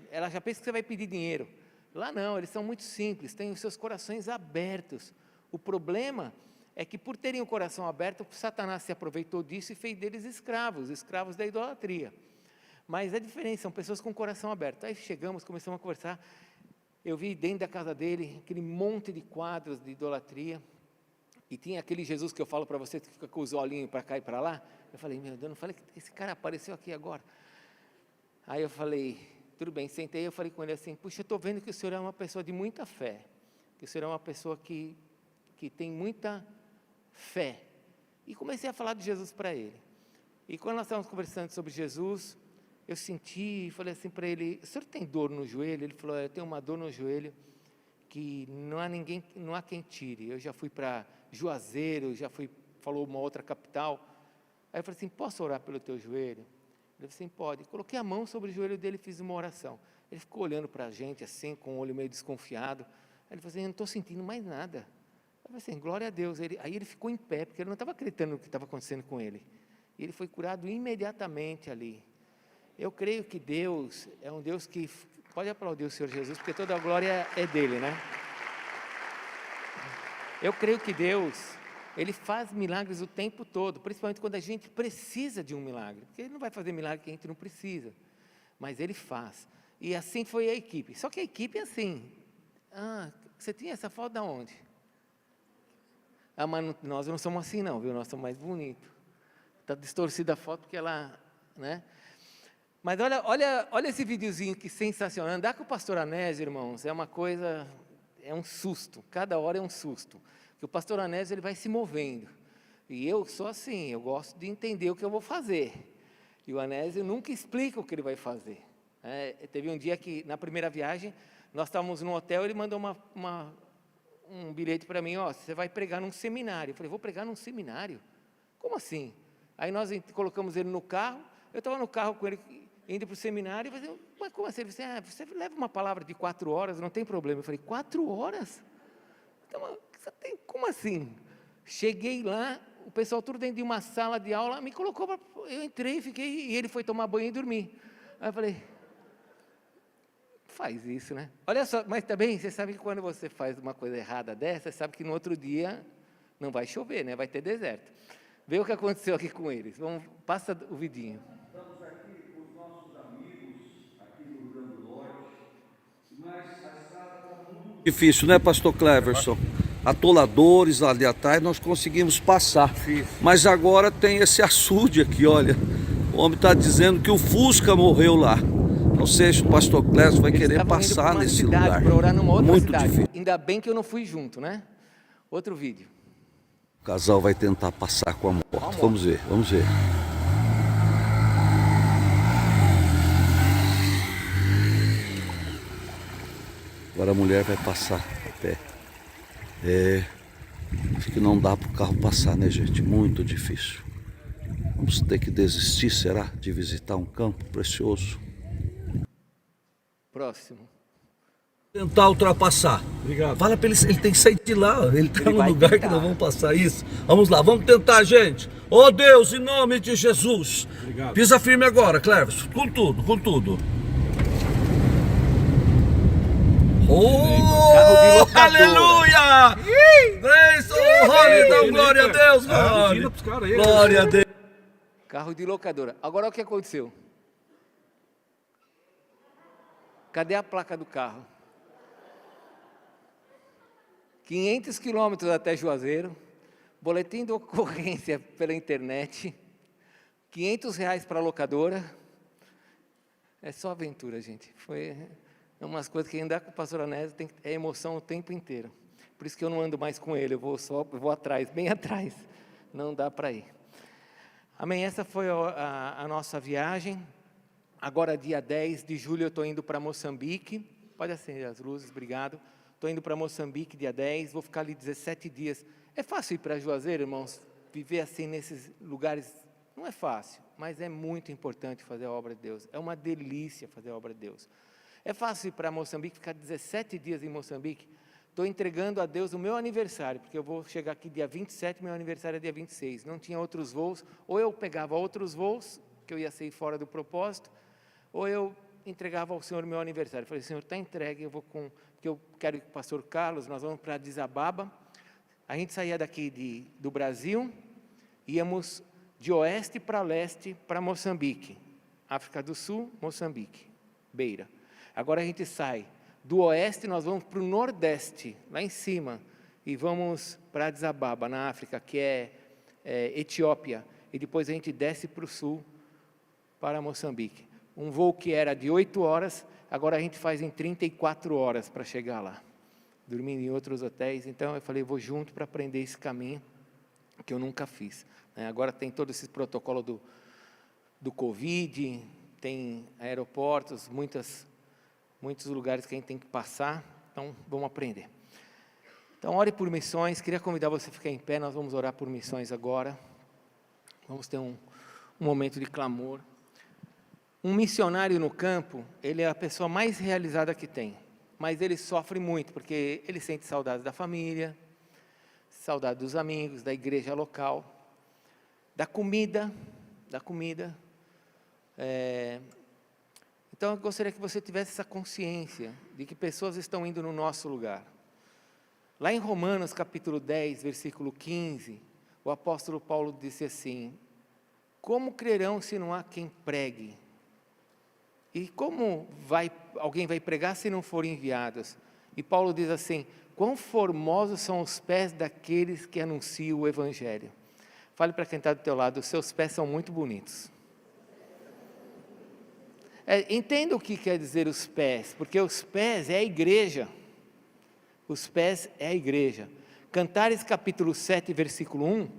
ela já pensa que você vai pedir dinheiro. Lá não, eles são muito simples, têm os seus corações abertos. O problema é que por terem o coração aberto, Satanás se aproveitou disso e fez deles escravos da idolatria. Mas é diferente, são pessoas com o coração aberto. Aí chegamos, começamos a conversar, eu vi dentro da casa dele aquele monte de quadros de idolatria, e tinha aquele Jesus que eu falo para você, que fica com os olhinhos para cá e para lá. Eu falei, meu Deus, não falei que esse cara apareceu aqui agora. Aí eu falei, tudo bem, sentei, eu falei com ele assim, puxa, eu estou vendo que o senhor é uma pessoa de muita fé, que o senhor é uma pessoa que tem muita fé. E comecei a falar de Jesus para ele. E quando nós estávamos conversando sobre Jesus, eu senti, falei assim para ele, o senhor tem dor no joelho? Ele falou, eu tenho uma dor no joelho que não há quem tire. Eu já fui para Juazeiro, falou uma outra capital. Aí eu falei assim, posso orar pelo teu joelho? Ele falou assim, pode. Coloquei a mão sobre o joelho dele e fiz uma oração. Ele ficou olhando para a gente assim, com o olho meio desconfiado. Aí ele falou assim, eu não estou sentindo mais nada. Eu falei assim, glória a Deus. Aí ele ficou em pé, porque ele não estava acreditando no que estava acontecendo com ele. E ele foi curado imediatamente ali. Eu creio que Deus é um Deus que, pode aplaudir o Senhor Jesus, porque toda a glória é dele, né? Eu creio que Deus, Ele faz milagres o tempo todo, principalmente quando a gente precisa de um milagre, porque Ele não vai fazer milagre que a gente não precisa, mas Ele faz. E assim foi a equipe, só que a equipe é assim, você tinha essa foto de onde? Mas nós não somos assim não, viu? Nós somos mais bonitos. Está distorcida a foto porque ela, né? Mas olha esse videozinho que sensacional. Andar com o pastor Anésio, irmãos, é uma coisa, é um susto. Cada hora é um susto. Porque o pastor Anésio, ele vai se movendo. E eu sou assim, eu gosto de entender o que eu vou fazer. E o Anésio nunca explica o que ele vai fazer. Teve um dia que, na primeira viagem, nós estávamos no hotel, ele mandou um bilhete para mim, você vai pregar num seminário. Eu falei, vou pregar num seminário? Como assim? Aí nós colocamos ele no carro, eu estava no carro com ele, indo para o seminário, e falei, mas como assim? Ele disse, você leva uma palavra de 4 horas, não tem problema. Eu falei, 4 horas? Então, como assim? Cheguei lá, o pessoal tudo dentro de uma sala de aula, me colocou, eu entrei, fiquei, e ele foi tomar banho e dormir. Aí eu falei, faz isso, né? Olha só, mas também, você sabe que quando você faz uma coisa errada dessa, você sabe que no outro dia não vai chover, né? Vai ter deserto. Vê o que aconteceu aqui com eles. Passa o vidinho. Estamos aqui com os nossos amigos, aqui no Rio Grande do Norte, mas a estrada está muito difícil, né, pastor Cleverson? Atoladores ali atrás, nós conseguimos passar. Sim. Mas agora tem esse açude aqui, olha. O homem está dizendo que o Fusca morreu lá. Não sei se o pastor Cleverson vai querer passar nesse lugar. Para orar numa outra Muito cidade. difícil. Ainda bem que eu não fui junto, né? Outro vídeo. O casal vai tentar passar com a moto. Vamos ver, vamos ver. Agora a mulher vai passar a pé. Acho que não dá para o carro passar, né, gente? Muito difícil. Vamos ter que desistir, será? De visitar um campo precioso. Próximo. Tentar ultrapassar. Obrigado. Fala para ele tem que sair de lá. Ele está Ele no vai lugar tentar. que nós vamos passar isso. Vamos lá, vamos tentar, gente. Oh Deus, em nome de Jesus. Obrigado. Pisa firme agora, Cleverson. Com tudo, com tudo. Oh, Carro de locadora. aleluia! Rony, dá glória a Deus, Rony. Imagina pros caras aí. Glória a Deus. Carro de locadora. Agora o que aconteceu? Cadê a placa do carro? 500 quilômetros até Juazeiro, boletim de ocorrência pela internet, R$500 para a locadora. É só aventura, gente. Foi umas coisas que andar com o pastor Anésio é emoção o tempo inteiro. Por isso que eu não ando mais com ele, eu vou atrás, bem atrás. Não dá para ir. Amém, essa foi a nossa viagem. Agora, dia 10 de julho, eu estou indo para Moçambique. Pode acender as luzes, obrigado. Estou indo para Moçambique, dia 10, vou ficar ali 17 dias. É fácil ir para Juazeiro, irmãos? Viver assim nesses lugares não é fácil, mas é muito importante fazer a obra de Deus. É uma delícia fazer a obra de Deus. É fácil ir para Moçambique, ficar 17 dias em Moçambique? Estou entregando a Deus o meu aniversário, porque eu vou chegar aqui dia 27, meu aniversário é dia 26. Não tinha outros voos, ou eu pegava outros voos, que eu ia sair fora do propósito, ou eu entregava ao Senhor meu aniversário. Eu falei, Senhor, está entregue, porque eu quero ir com o pastor Carlos, nós vamos para Addis Ababa. A gente saía daqui do Brasil, íamos de oeste para leste para Moçambique. África do Sul, Moçambique, Beira. Agora a gente sai do oeste, nós vamos para o nordeste, lá em cima, e vamos para Addis Ababa, na África, que é Etiópia. E depois a gente desce para o sul, para Moçambique. Um voo que era de 8 horas, agora a gente faz em 34 horas para chegar lá, dormindo em outros hotéis. Então eu falei, vou junto para aprender esse caminho, que eu nunca fiz. Agora tem todo esse protocolo do Covid, tem aeroportos, muitos lugares que a gente tem que passar, então vamos aprender. Então ore por missões, queria convidar você a ficar em pé, nós vamos orar por missões agora. Vamos ter um momento de clamor. Um missionário no campo, ele é a pessoa mais realizada que tem, mas ele sofre muito, porque ele sente saudade da família, saudade dos amigos, da igreja local, da comida. Então eu gostaria que você tivesse essa consciência de que pessoas estão indo no nosso lugar. Lá em Romanos capítulo 10, versículo 15, o apóstolo Paulo disse assim, como crerão se não há quem pregue? E como alguém vai pregar se não forem enviados? E Paulo diz assim, quão formosos são os pés daqueles que anunciam o Evangelho. Fale para quem está do teu lado, os seus pés são muito bonitos. Entenda o que quer dizer os pés, porque os pés é a igreja. Os pés é a igreja. Cantares capítulo 7, versículo 1,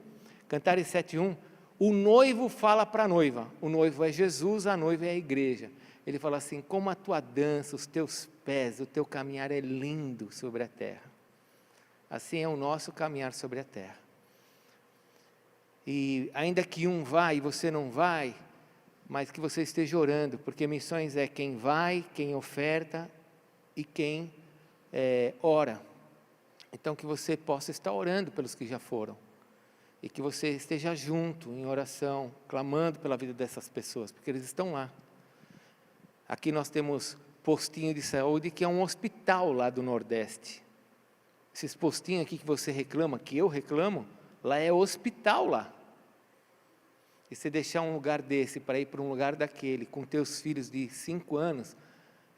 Cantares 7, 1, o noivo fala para a noiva, o noivo é Jesus, a noiva é a igreja. ele fala assim: como a tua dança, os teus pés, o teu caminhar é lindo sobre a terra. Assim é o nosso caminhar sobre a terra. E ainda que um vá e você não vai, mas que você esteja orando, porque missões é quem vai, quem oferta e quem ora. Então que você possa estar orando pelos que já foram, e que você esteja junto em oração, clamando pela vida dessas pessoas, porque eles estão lá. Aqui nós temos postinho de saúde, que é um hospital lá do Nordeste. Esses postinhos aqui que você reclama, que eu reclamo, lá é hospital lá. E você deixar um lugar desse para ir para um lugar daquele, com teus filhos de 5 anos,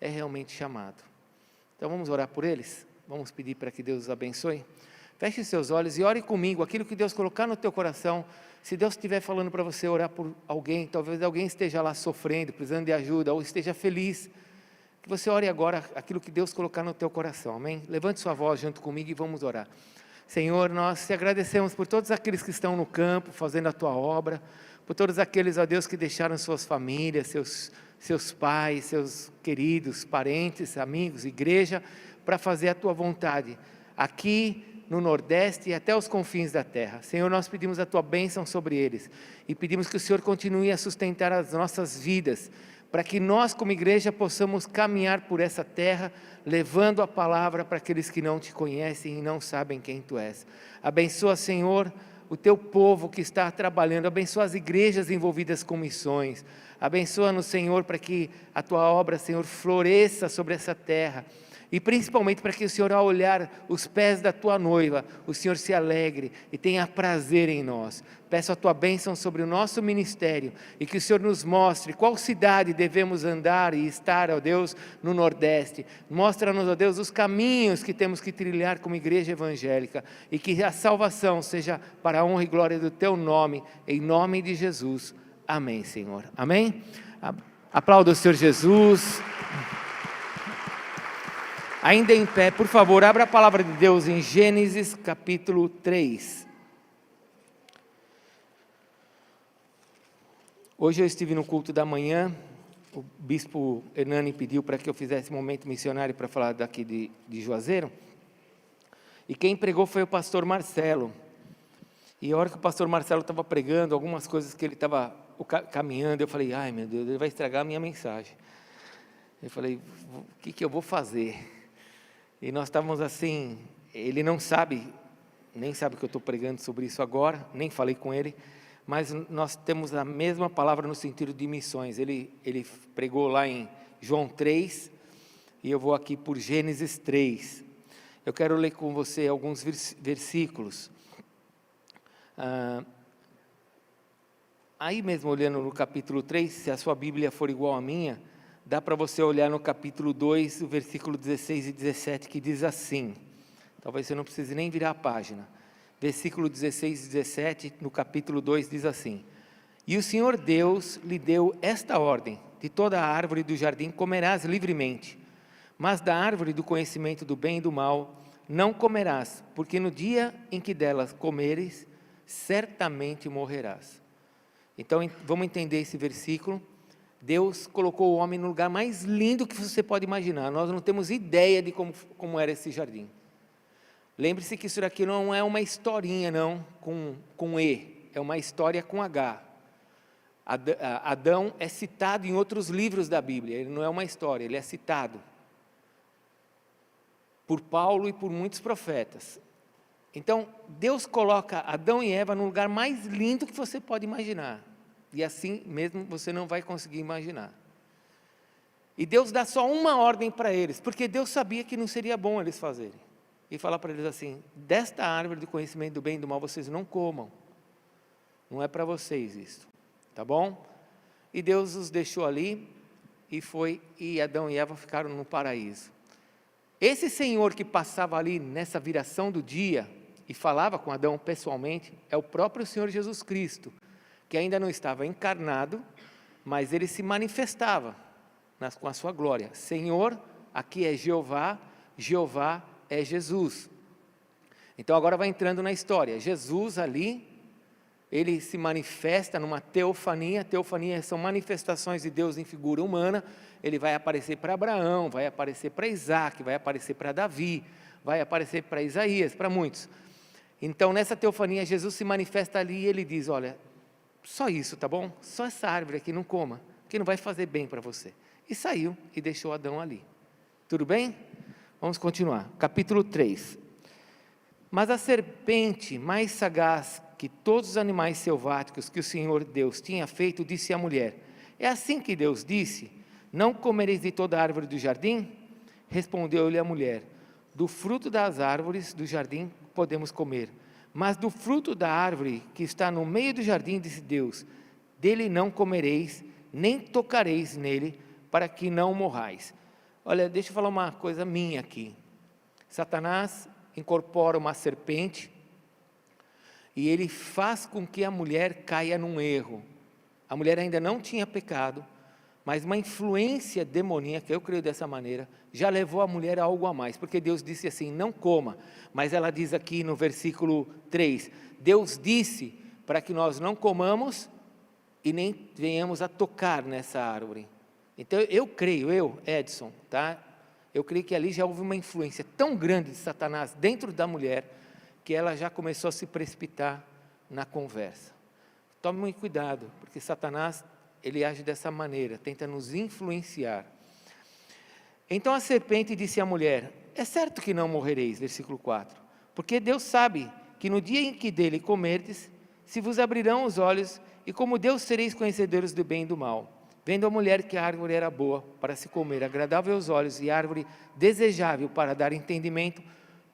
é realmente chamado. Então vamos orar por eles? Vamos pedir para que Deus os abençoe? Feche seus olhos e ore comigo, aquilo que Deus colocar no teu coração. Se Deus estiver falando para você orar por alguém, talvez alguém esteja lá sofrendo, precisando de ajuda, ou esteja feliz, que você ore agora aquilo que Deus colocar no teu coração, amém? Levante sua voz junto comigo e vamos orar. Senhor, nós te agradecemos por todos aqueles que estão no campo, fazendo a tua obra, por todos aqueles, ó Deus, que deixaram suas famílias, seus pais, seus queridos, parentes, amigos, igreja, para fazer a tua vontade, aqui no Nordeste e até os confins da terra. Senhor, nós pedimos a tua bênção sobre eles, e pedimos que o Senhor continue a sustentar as nossas vidas, para que nós como igreja possamos caminhar por essa terra, levando a palavra para aqueles que não te conhecem e não sabem quem tu és. Abençoa, Senhor, o teu povo que está trabalhando, abençoa as igrejas envolvidas com missões, abençoa-nos, Senhor, para que a tua obra, Senhor, floresça sobre essa terra, e principalmente para que o Senhor, ao olhar os pés da tua noiva, o Senhor se alegre e tenha prazer em nós. Peço a tua bênção sobre o nosso ministério, e que o Senhor nos mostre qual cidade devemos andar e estar, ó Deus, no Nordeste. Mostra-nos, ó Deus, os caminhos que temos que trilhar como igreja evangélica, e que a salvação seja para a honra e glória do teu nome, em nome de Jesus. Amém, Senhor. Amém? Aplauda o Senhor Jesus. Ainda em pé, por favor, abra a palavra de Deus em Gênesis capítulo 3. Hoje eu estive no culto da manhã, o bispo Hernani pediu para que eu fizesse um momento missionário para falar daqui de Juazeiro, e quem pregou foi o pastor Marcelo. E a hora que o pastor Marcelo estava pregando, algumas coisas que ele estava caminhando, eu falei: ai meu Deus, ele vai estragar a minha mensagem. Eu falei: o que eu vou fazer? E nós estávamos assim, ele não sabe, nem sabe que eu estou pregando sobre isso agora, nem falei com ele, mas nós temos a mesma palavra no sentido de missões. Ele pregou lá em João 3, e eu vou aqui por Gênesis 3. Eu quero ler com você alguns versículos. Aí mesmo, olhando no capítulo 3, se a sua Bíblia for igual à minha, dá para você olhar no capítulo 2, o versículo 16 e 17, que diz assim, talvez você não precise nem virar a página, versículo 16 e 17, no capítulo 2, diz assim: e o Senhor Deus lhe deu esta ordem: de toda a árvore do jardim comerás livremente, mas da árvore do conhecimento do bem e do mal não comerás, porque no dia em que delas comeres, certamente morrerás. Então vamos entender esse versículo. Deus colocou o homem no lugar mais lindo que você pode imaginar. Nós não temos ideia de como era esse jardim. Lembre-se que isso daqui não é uma historinha, não, com E, é uma história com H. Adão é citado em outros livros da Bíblia, ele não é uma história, ele é citado por Paulo e por muitos profetas. Então, Deus coloca Adão e Eva no lugar mais lindo que você pode imaginar. E assim mesmo você não vai conseguir imaginar. E Deus dá só uma ordem para eles, porque Deus sabia que não seria bom eles fazerem. E fala para eles assim: desta árvore do conhecimento do bem e do mal vocês não comam. Não é para vocês isso, tá bom? E Deus os deixou ali, e Adão e Eva ficaram no paraíso. Esse Senhor que passava ali nessa viração do dia, e falava com Adão pessoalmente, é o próprio Senhor Jesus Cristo, que ainda não estava encarnado, mas ele se manifestava com a sua glória. Senhor, aqui é Jeová, Jeová é Jesus. Então agora vai entrando na história. Jesus ali, ele se manifesta numa teofania. Teofania são manifestações de Deus em figura humana. Ele vai aparecer para Abraão, vai aparecer para Isaac, vai aparecer para Davi, vai aparecer para Isaías, para muitos. Então, nessa teofania, Jesus se manifesta ali e ele diz: olha, só isso, tá bom? Só essa árvore aqui, não coma, que não vai fazer bem para você. E saiu e deixou Adão ali. Tudo bem? Vamos continuar. Capítulo 3. Mas a serpente, mais sagaz que todos os animais selváticos que o Senhor Deus tinha feito, disse à mulher: é assim que Deus disse: não comereis de toda árvore do jardim? Respondeu-lhe a mulher: do fruto das árvores do jardim podemos comer, mas do fruto da árvore que está no meio do jardim, disse Deus: dele não comereis, nem tocareis nele, para que não morrais. Olha, deixa eu falar uma coisa minha aqui. Satanás incorpora uma serpente e ele faz com que a mulher caia num erro. A mulher ainda não tinha pecado, mas uma influência demoníaca, eu creio dessa maneira, já levou a mulher a algo a mais, porque Deus disse assim: não coma, mas ela diz aqui no versículo 3, Deus disse para que nós não comamos e nem venhamos a tocar nessa árvore. Então eu creio, Edson, tá? Eu creio que ali já houve uma influência tão grande de Satanás dentro da mulher, que ela já começou a se precipitar na conversa. Tome muito cuidado, porque Satanás, ele age dessa maneira, tenta nos influenciar. Então a serpente disse à mulher: é certo que não morrereis, versículo 4, porque Deus sabe que no dia em que dele comerdes, se vos abrirão os olhos, e como Deus sereis conhecedores do bem e do mal. Vendo a mulher que a árvore era boa para se comer, agradável aos olhos, e árvore desejável para dar entendimento,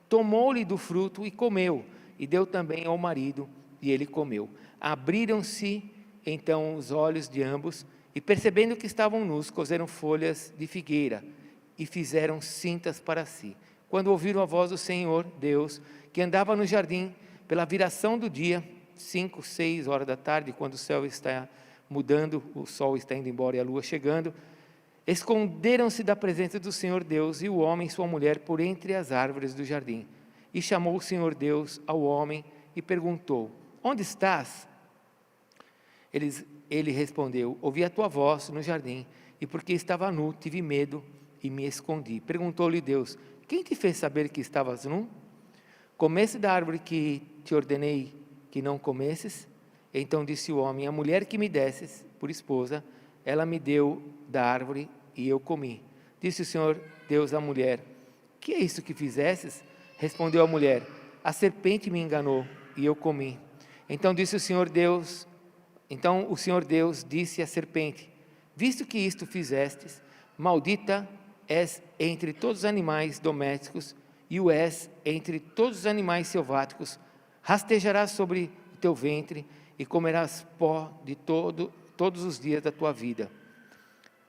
tomou-lhe do fruto e comeu, e deu também ao marido, e ele comeu. Abriram-se então os olhos de ambos, e percebendo que estavam nus, coseram folhas de figueira, e fizeram cintas para si. Quando ouviram a voz do Senhor Deus, que andava no jardim, pela viração do dia, 5, 6 horas da tarde, quando o céu está mudando, o sol está indo embora e a lua chegando, esconderam-se da presença do Senhor Deus e o homem e sua mulher por entre as árvores do jardim. E chamou o Senhor Deus ao homem e perguntou: onde estás? Ele respondeu: ouvi a tua voz no jardim, e porque estava nu, tive medo e me escondi. Perguntou-lhe Deus: quem te fez saber que estavas nu? Comeste da árvore que te ordenei que não comesses? Então disse o homem: a mulher que me desses por esposa, ela me deu da árvore e eu comi. Disse o Senhor Deus à mulher: que é isso que fizestes? Respondeu a mulher: a serpente me enganou e eu comi. Então o Senhor Deus disse à serpente: visto que isto fizestes, maldita és entre todos os animais domésticos e o és entre todos os animais selváticos. Rastejarás sobre o teu ventre e comerás pó de todos os dias da tua vida.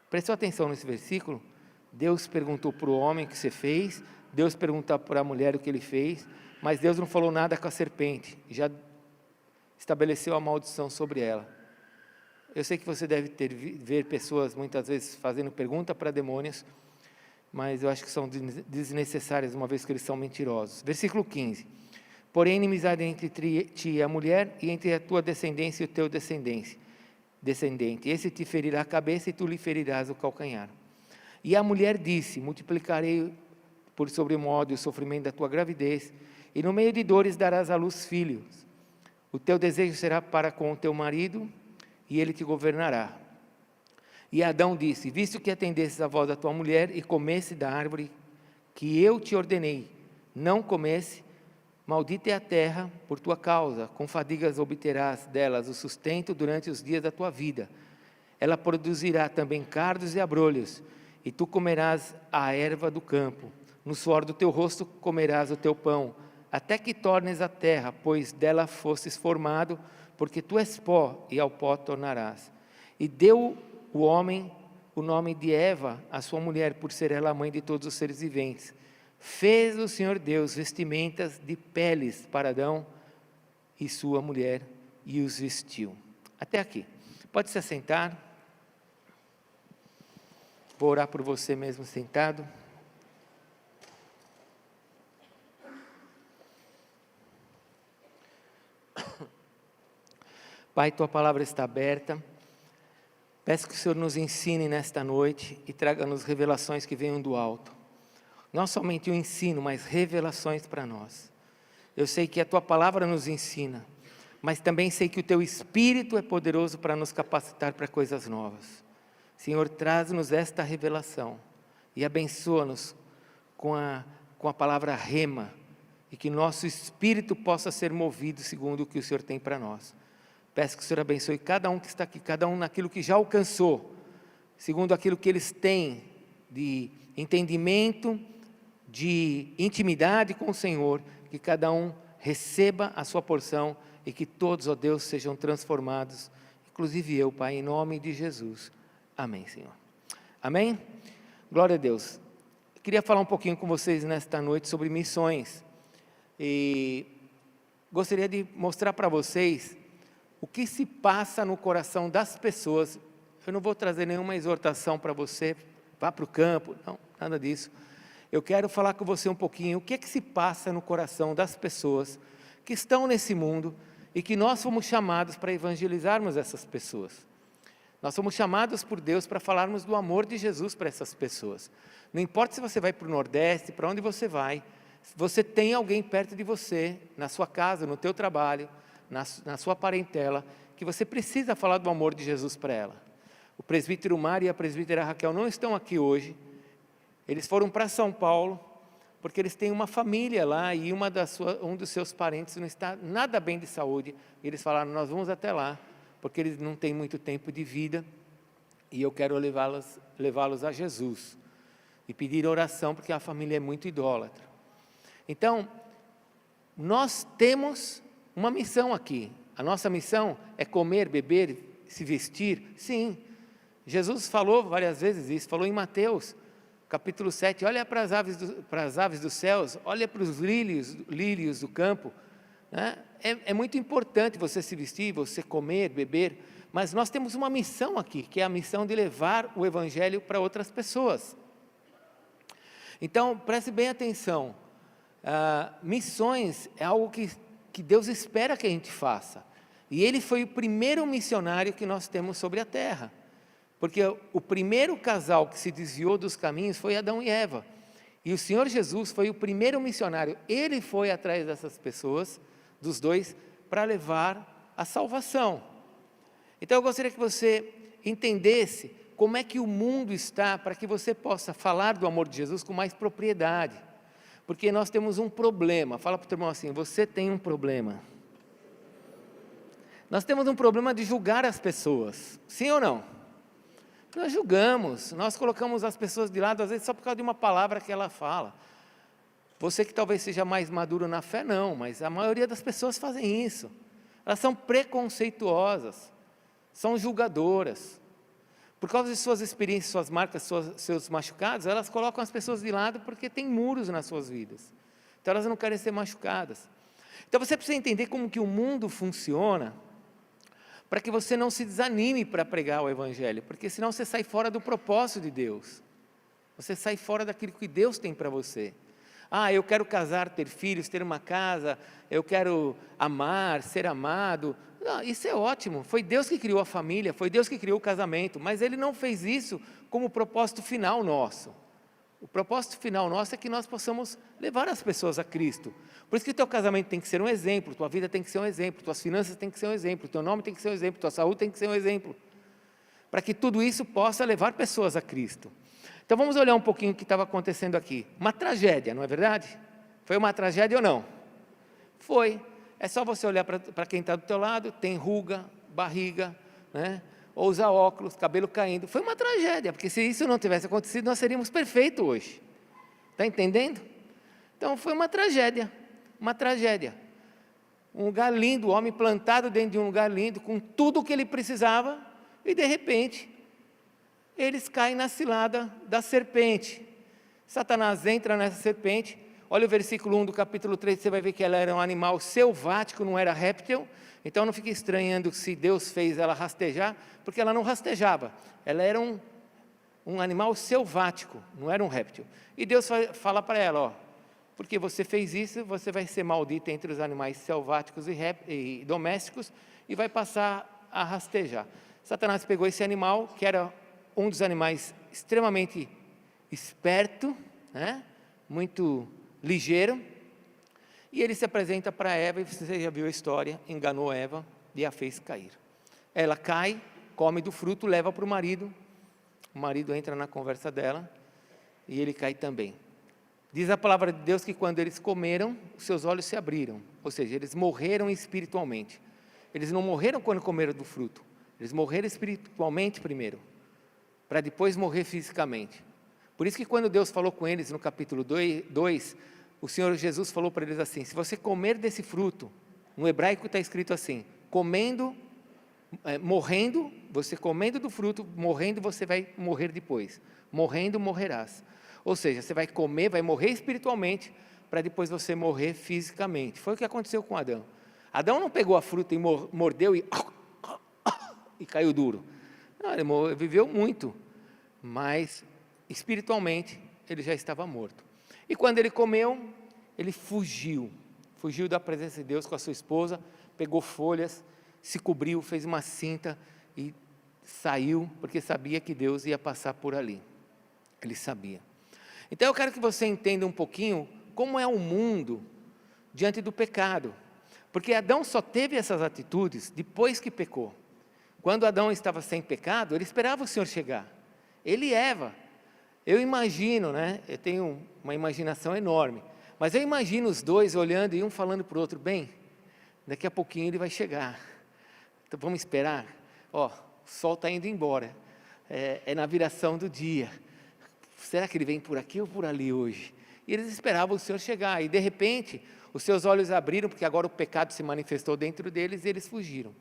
Prestou atenção nesse versículo? Deus perguntou para o homem o que você fez, Deus perguntou para a mulher o que ele fez, mas Deus não falou nada com a serpente, já estabeleceu a maldição sobre ela. Eu sei que você deve ver pessoas muitas vezes fazendo pergunta para demônios, mas eu acho que são desnecessárias, uma vez que eles são mentirosos. Versículo 15. Porém, inimizade entre ti e a mulher, e entre a tua descendência e o teu descendente. Esse te ferirá a cabeça e tu lhe ferirás o calcanhar. E a mulher disse: multiplicarei por sobremodo o sofrimento da tua gravidez, e no meio de dores darás à luz filhos. O teu desejo será para com o teu marido, e ele te governará. E Adão disse: visto que atendesses a voz da tua mulher, e comesse da árvore que eu te ordenei, não comesse, maldita é a terra por tua causa, com fadigas obterás delas o sustento durante os dias da tua vida. Ela produzirá também cardos e abrolhos, e tu comerás a erva do campo. No suor do teu rosto comerás o teu pão, até que tornes a terra, pois dela fostes formado, porque tu és pó, e ao pó tornarás. E deu o homem o nome de Eva, a sua mulher, por ser ela a mãe de todos os seres viventes. Fez o Senhor Deus vestimentas de peles para Adão e sua mulher, e os vestiu. Até aqui. Pode se assentar. Vou orar por você mesmo sentado. Pai, Tua palavra está aberta. Peço que o Senhor nos ensine nesta noite e traga-nos revelações que venham do alto. Não somente o ensino, mas revelações para nós. Eu sei que a Tua palavra nos ensina, mas também sei que o Teu Espírito é poderoso para nos capacitar para coisas novas. Senhor, traz-nos esta revelação e abençoa-nos com a palavra rema, e que nosso espírito possa ser movido segundo o que o Senhor tem para nós. Peço que o Senhor abençoe cada um que está aqui, cada um naquilo que já alcançou, segundo aquilo que eles têm de entendimento, de intimidade com o Senhor, que cada um receba a sua porção e que todos, ó Deus, sejam transformados, inclusive eu, Pai, em nome de Jesus. Amém, Senhor. Amém? Glória a Deus. Eu queria falar um pouquinho com vocês nesta noite sobre missões. E gostaria de mostrar para vocês o que se passa no coração das pessoas. Eu não vou trazer nenhuma exortação para você, vá para o campo, não, nada disso. Eu quero falar com você um pouquinho o que é que se passa no coração das pessoas que estão nesse mundo e que nós fomos chamados para evangelizarmos essas pessoas. Nós somos chamados por Deus para falarmos do amor de Jesus para essas pessoas. Não importa se você vai para o Nordeste, para onde você vai, você tem alguém perto de você, na sua casa, no teu trabalho, na sua parentela, que você precisa falar do amor de Jesus para ela. O presbítero Mário e a presbítera Raquel não estão aqui hoje. Eles foram para São Paulo, porque eles têm uma família lá e um dos seus parentes não está nada bem de saúde. E eles falaram, nós vamos até lá, porque eles não têm muito tempo de vida e eu quero levá-los a Jesus. E pedir oração, porque a família é muito idólatra. Então, nós temos uma missão aqui. A nossa missão é comer, beber, se vestir. Sim, Jesus falou várias vezes isso, falou em Mateus, capítulo 7, olha para as aves dos céus, olha para os lírios do campo. Né? É muito importante você se vestir, você comer, beber, mas nós temos uma missão aqui, que é a missão de levar o Evangelho para outras pessoas. Então, preste bem atenção. Missões é algo que Deus espera que a gente faça, e Ele foi o primeiro missionário que nós temos sobre a terra, porque o primeiro casal que se desviou dos caminhos foi Adão e Eva, e o Senhor Jesus foi o primeiro missionário. Ele foi atrás dessas pessoas, dos dois, para levar a salvação. Então eu gostaria que você entendesse como é que o mundo está, para que você possa falar do amor de Jesus com mais propriedade. Porque nós temos um problema. Fala para o teu irmão assim, você tem um problema. Nós temos um problema de julgar as pessoas, sim ou não? Nós julgamos, nós colocamos as pessoas de lado, às vezes só por causa de uma palavra que ela fala. Você que talvez seja mais maduro na fé, não, mas a maioria das pessoas fazem isso. Elas são preconceituosas, são julgadoras. Por causa de suas experiências, suas marcas, seus machucados, elas colocam as pessoas de lado porque tem muros nas suas vidas. Então elas não querem ser machucadas. Então você precisa entender como que o mundo funciona, para que você não se desanime para pregar o Evangelho, porque senão você sai fora do propósito de Deus. Você sai fora daquilo que Deus tem para você. Eu quero casar, ter filhos, ter uma casa, eu quero amar, ser amado. Não, isso é ótimo, foi Deus que criou a família, foi Deus que criou o casamento, mas Ele não fez isso como propósito final nosso. O propósito final nosso é que nós possamos levar as pessoas a Cristo. Por isso que o teu casamento tem que ser um exemplo, tua vida tem que ser um exemplo, tuas finanças tem que ser um exemplo, teu nome tem que ser um exemplo, tua saúde tem que ser um exemplo, para que tudo isso possa levar pessoas a Cristo. Então vamos olhar um pouquinho o que estava acontecendo aqui. Uma tragédia, não é verdade? Foi uma tragédia ou não? Foi. É só você olhar para quem está do teu lado, tem ruga, barriga, né? Ou usar óculos, cabelo caindo. Foi uma tragédia, porque se isso não tivesse acontecido, nós seríamos perfeitos hoje. Está entendendo? Então foi uma tragédia, uma tragédia. Um lugar lindo, o homem plantado dentro de um lugar lindo, com tudo o que ele precisava, e de repente, eles caem na cilada da serpente. Satanás entra nessa serpente. Olha o versículo 1 do capítulo 3, você vai ver que ela era um animal selvático, não era réptil. Então não fique estranhando se Deus fez ela rastejar, porque ela não rastejava. Ela era um animal selvático, não era um réptil. E Deus fala para ela, porque você fez isso, você vai ser maldito entre os animais selváticos e domésticos, e vai passar a rastejar. Satanás pegou esse animal, que era um dos animais extremamente esperto, né? Muito ligeiro, e ele se apresenta para Eva, e você já viu a história, enganou Eva e a fez cair. Ela cai, come do fruto, leva para o marido entra na conversa dela, e ele cai também. Diz a palavra de Deus que quando eles comeram, os seus olhos se abriram, ou seja, eles morreram espiritualmente. Eles não morreram quando comeram do fruto, eles morreram espiritualmente primeiro, para depois morrer fisicamente. Por isso que quando Deus falou com eles no capítulo 2, o Senhor Jesus falou para eles assim: se você comer desse fruto, no hebraico está escrito assim, morrendo, você comendo do fruto, morrendo você vai morrer depois, morrendo morrerás. Ou seja, você vai comer, vai morrer espiritualmente, para depois você morrer fisicamente. Foi o que aconteceu com Adão. Adão não pegou a fruta e mordeu e caiu duro. Não, ele viveu muito, mas espiritualmente ele já estava morto. E quando ele comeu, ele fugiu da presença de Deus com a sua esposa, pegou folhas, se cobriu, fez uma cinta e saiu, porque sabia que Deus ia passar por ali. Ele sabia. Então eu quero que você entenda um pouquinho como é o mundo diante do pecado. Porque Adão só teve essas atitudes depois que pecou. Quando Adão estava sem pecado, ele esperava o Senhor chegar. Ele e Eva. Eu imagino, né? Eu tenho uma imaginação enorme. Mas eu imagino os dois olhando e um falando para o outro: bem, daqui a pouquinho ele vai chegar. Então vamos esperar. Ó, o sol está indo embora. É na viração do dia. Será que ele vem por aqui ou por ali hoje? E eles esperavam o Senhor chegar. E de repente, os seus olhos abriram, porque agora o pecado se manifestou dentro deles e eles fugiram.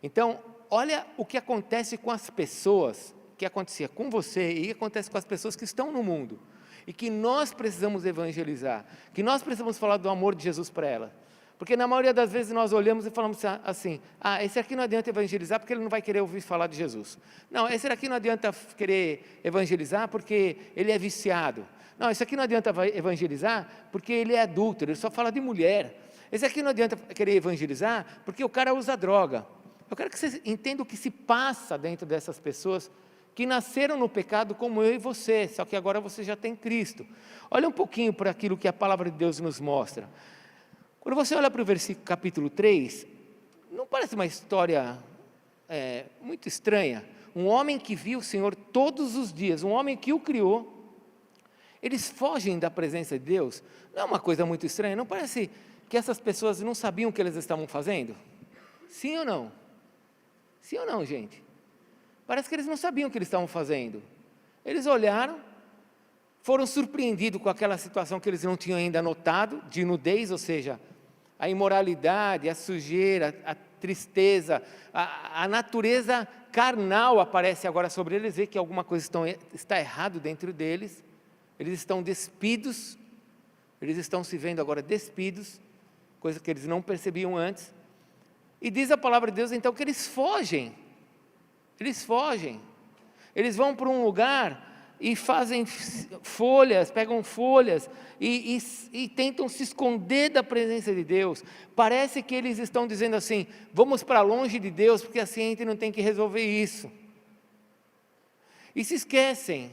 Então, olha o que acontece com as pessoas, que acontecia com você e acontece com as pessoas que estão no mundo. E que nós precisamos evangelizar, que nós precisamos falar do amor de Jesus para ela. Porque na maioria das vezes nós olhamos e falamos assim: esse aqui não adianta evangelizar porque ele não vai querer ouvir falar de Jesus. Não, esse aqui não adianta querer evangelizar porque ele é viciado. Não, esse aqui não adianta evangelizar porque ele é adúltero, ele só fala de mulher. Esse aqui não adianta querer evangelizar porque o cara usa droga. Eu quero que você entenda o que se passa dentro dessas pessoas que nasceram no pecado como eu e você, só que agora você já tem Cristo. Olha um pouquinho para aquilo que a palavra de Deus nos mostra. Quando você olha para o versículo capítulo 3, não parece uma história muito estranha? Um homem que viu o Senhor todos os dias, um homem que o criou, eles fogem da presença de Deus. Não é uma coisa muito estranha? Não parece que essas pessoas não sabiam o que eles estavam fazendo? Sim ou não? Sim ou não, gente? Parece que eles não sabiam o que eles estavam fazendo. Eles olharam, foram surpreendidos com aquela situação que eles não tinham ainda notado, de nudez, ou seja, a imoralidade, a sujeira, a tristeza, a natureza carnal aparece agora sobre eles, vê que alguma coisa está errado dentro deles, eles estão despidos, eles estão se vendo agora despidos, coisa que eles não percebiam antes, e diz a palavra de Deus então que eles fogem, eles vão para um lugar e fazem folhas, pegam folhas e tentam se esconder da presença de Deus. Parece que eles estão dizendo assim: vamos para longe de Deus, porque assim a gente não tem que resolver isso. E se esquecem,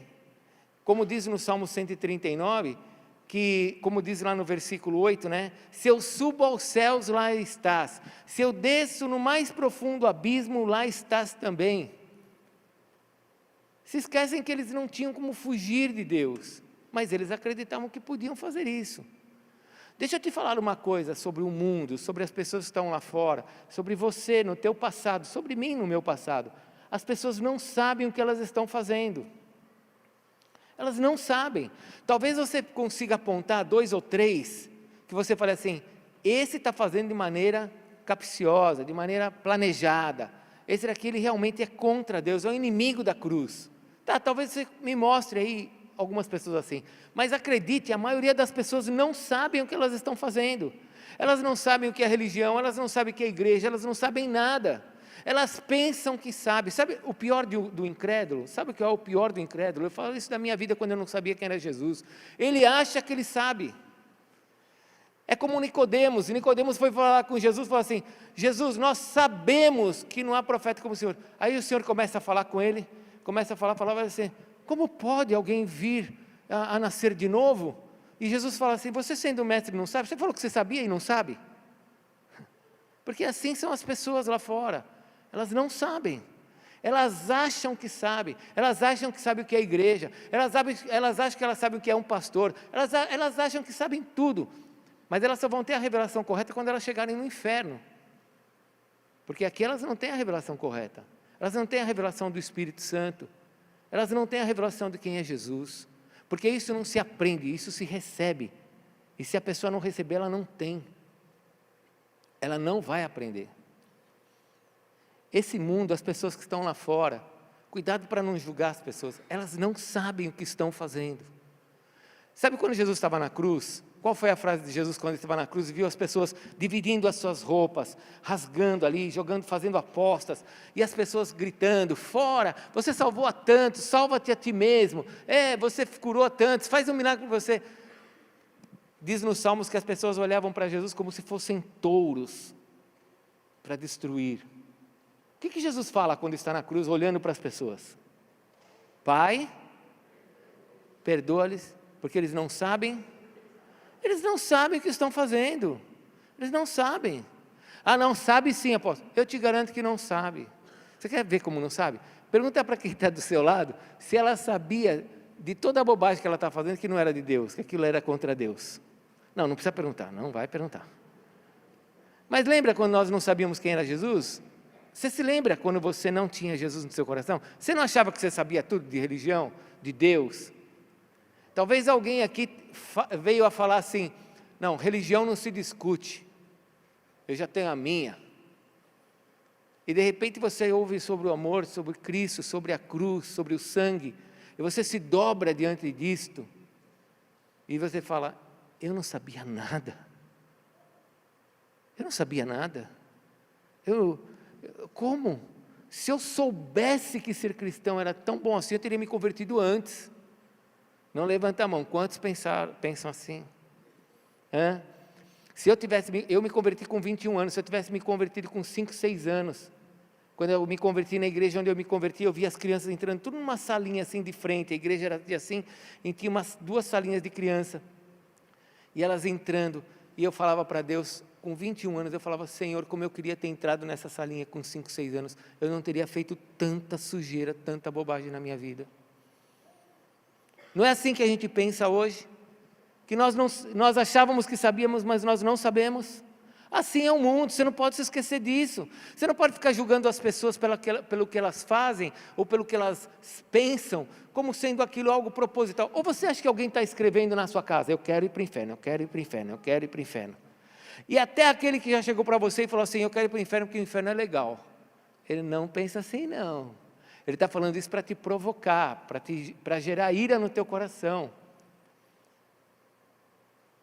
como diz no Salmo 139, que, como diz lá no versículo 8, né? Se eu subo aos céus, lá estás. Se eu desço no mais profundo abismo, lá estás também. Se esquecem que eles não tinham como fugir de Deus, mas eles acreditavam que podiam fazer isso. Deixa eu te falar uma coisa sobre o mundo, sobre as pessoas que estão lá fora, sobre você no teu passado, sobre mim no meu passado. As pessoas não sabem o que elas estão fazendo. Elas não sabem. Talvez você consiga apontar 2 ou 3, que você fale assim: esse está fazendo de maneira capciosa, de maneira planejada. Esse daqui ele realmente é contra Deus, é o inimigo da cruz. Tá, talvez você me mostre aí algumas pessoas assim, mas acredite, a maioria das pessoas não sabem o que elas estão fazendo, elas não sabem o que é religião, elas não sabem o que é igreja, elas não sabem nada, elas pensam que sabem. Sabe o pior do incrédulo? Sabe o que é o pior do incrédulo? Eu falo isso da minha vida quando eu não sabia quem era Jesus. Ele acha que ele sabe, É como Nicodemos, e Nicodemos foi falar com Jesus, falou assim, Jesus, nós sabemos que não há profeta como o Senhor. Aí o Senhor começa a falar com ele, começa a falar assim, como pode alguém vir a nascer de novo? E Jesus fala assim, você sendo mestre não sabe? Você falou que você sabia e não sabe? Porque assim são as pessoas lá fora, elas não sabem. Elas acham que sabem, elas acham que sabem o que é igreja, elas acham que elas sabem o que é um pastor, elas acham que sabem tudo, mas elas só vão ter a revelação correta quando elas chegarem no inferno, porque aqui elas não têm a revelação correta, elas não têm a revelação do Espírito Santo, elas não têm a revelação de quem é Jesus, porque isso não se aprende, isso se recebe, e se a pessoa não receber, ela não tem, ela não vai aprender. Esse mundo, as pessoas que estão lá fora, cuidado para não julgar as pessoas, elas não sabem o que estão fazendo. Sabe quando Jesus estava na cruz? Qual foi a frase de Jesus quando ele estava na cruz e viu as pessoas dividindo as suas roupas, rasgando ali, jogando, fazendo apostas, e as pessoas gritando, fora, você salvou a tantos, salva-te a ti mesmo, você curou a tantos, faz um milagre por você. Diz nos Salmos que as pessoas olhavam para Jesus como se fossem touros para destruir. O que Jesus fala quando está na cruz, olhando para as pessoas? Pai, perdoa-lhes, porque eles não sabem o que estão fazendo, eles não sabem. Não sabe sim, apóstolo, eu te garanto que não sabe. Você quer ver como não sabe? Pergunta para quem está do seu lado, se ela sabia de toda a bobagem que ela está fazendo, que não era de Deus, que aquilo era contra Deus. Não precisa perguntar, não vai perguntar. Mas lembra quando nós não sabíamos quem era Jesus? Você se lembra quando você não tinha Jesus no seu coração? Você não achava que você sabia tudo de religião, de Deus? Talvez alguém aqui veio a falar assim, não, religião não se discute, eu já tenho a minha. E de repente você ouve sobre o amor, sobre Cristo, sobre a cruz, sobre o sangue, e você se dobra diante disto, e você fala, eu não sabia nada. Eu não sabia nada. Como? Se eu soubesse que ser cristão era tão bom assim, eu teria me convertido antes. Não levanta a mão, quantos pensam assim? Se eu me converti com 21 anos, se eu tivesse me convertido com 5, 6 anos, quando eu me converti na igreja onde eu me converti, eu vi as crianças entrando tudo numa salinha assim de frente, a igreja era assim, e tinha umas 2 salinhas de criança, e elas entrando, e eu falava para Deus, com 21 anos, eu falava, Senhor, como eu queria ter entrado nessa salinha com 5, 6 anos, eu não teria feito tanta sujeira, tanta bobagem na minha vida. Não é assim que a gente pensa hoje? Que nós achávamos que sabíamos, mas nós não sabemos? Assim é o mundo, você não pode se esquecer disso. Você não pode ficar julgando as pessoas pelo que elas fazem, ou pelo que elas pensam, como sendo aquilo algo proposital. Ou você acha que alguém está escrevendo na sua casa, eu quero ir para o inferno, eu quero ir para o inferno, eu quero ir para o inferno. E até aquele que já chegou para você e falou assim, eu quero ir para o inferno porque o inferno é legal. Ele não pensa assim não. Ele está falando isso para te provocar, para gerar ira no teu coração.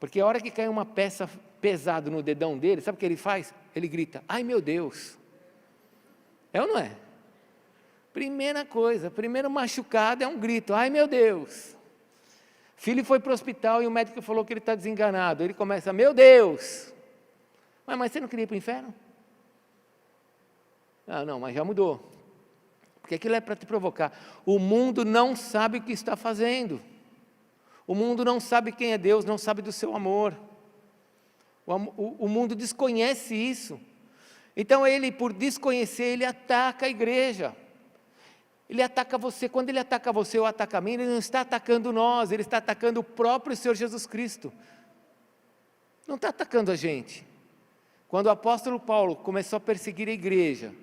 Porque a hora que cai uma peça pesada no dedão dele, sabe o que ele faz? Ele grita, ai meu Deus. É ou não é? Primeira coisa, primeiro machucado é um grito, ai meu Deus. Filho foi para o hospital e o médico falou que ele está desenganado. Ele começa, meu Deus. Mas você não queria ir para o inferno? Não, mas já mudou. Porque aquilo é para te provocar. O mundo não sabe o que está fazendo. O mundo não sabe quem é Deus, não sabe do seu amor. O mundo desconhece isso. Então ele, por desconhecer, ele ataca a igreja. Ele ataca você. Quando ele ataca você ou ataca a mim, ele não está atacando nós, ele está atacando o próprio Senhor Jesus Cristo. Não está atacando a gente. Quando o apóstolo Paulo começou a perseguir a igreja,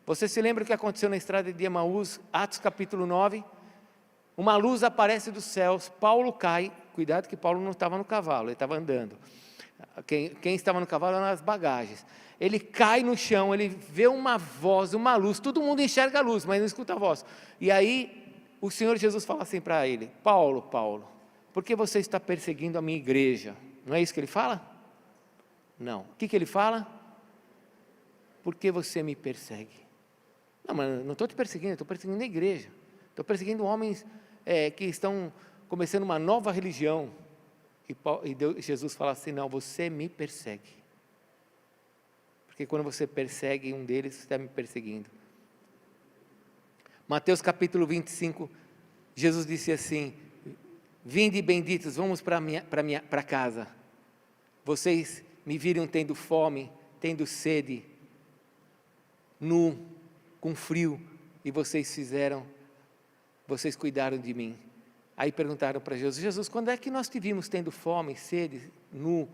você se lembra o que aconteceu na estrada de Emaús, Atos capítulo 9? Uma luz aparece dos céus, Paulo cai, cuidado que Paulo não estava no cavalo, ele estava andando. Quem estava no cavalo eram as bagagens. Ele cai no chão, ele vê uma voz, uma luz, todo mundo enxerga a luz, mas não escuta a voz. E aí o Senhor Jesus fala assim para ele, Paulo, por que você está perseguindo a minha igreja? Não é isso que ele fala? Não. O que ele fala? Por que você me persegue? Não, mas não estou te perseguindo, estou perseguindo a igreja. Estou perseguindo homens que estão começando uma nova religião. E Jesus fala assim, não, você me persegue. Porque quando você persegue um deles, você está me perseguindo. Mateus capítulo 25, Jesus disse assim, vinde benditos, vamos para casa. Vocês me viram tendo fome, tendo sede, nu, com frio, e vocês cuidaram de mim. Aí perguntaram para Jesus, quando é que nós te vimos tendo fome, sede, nu?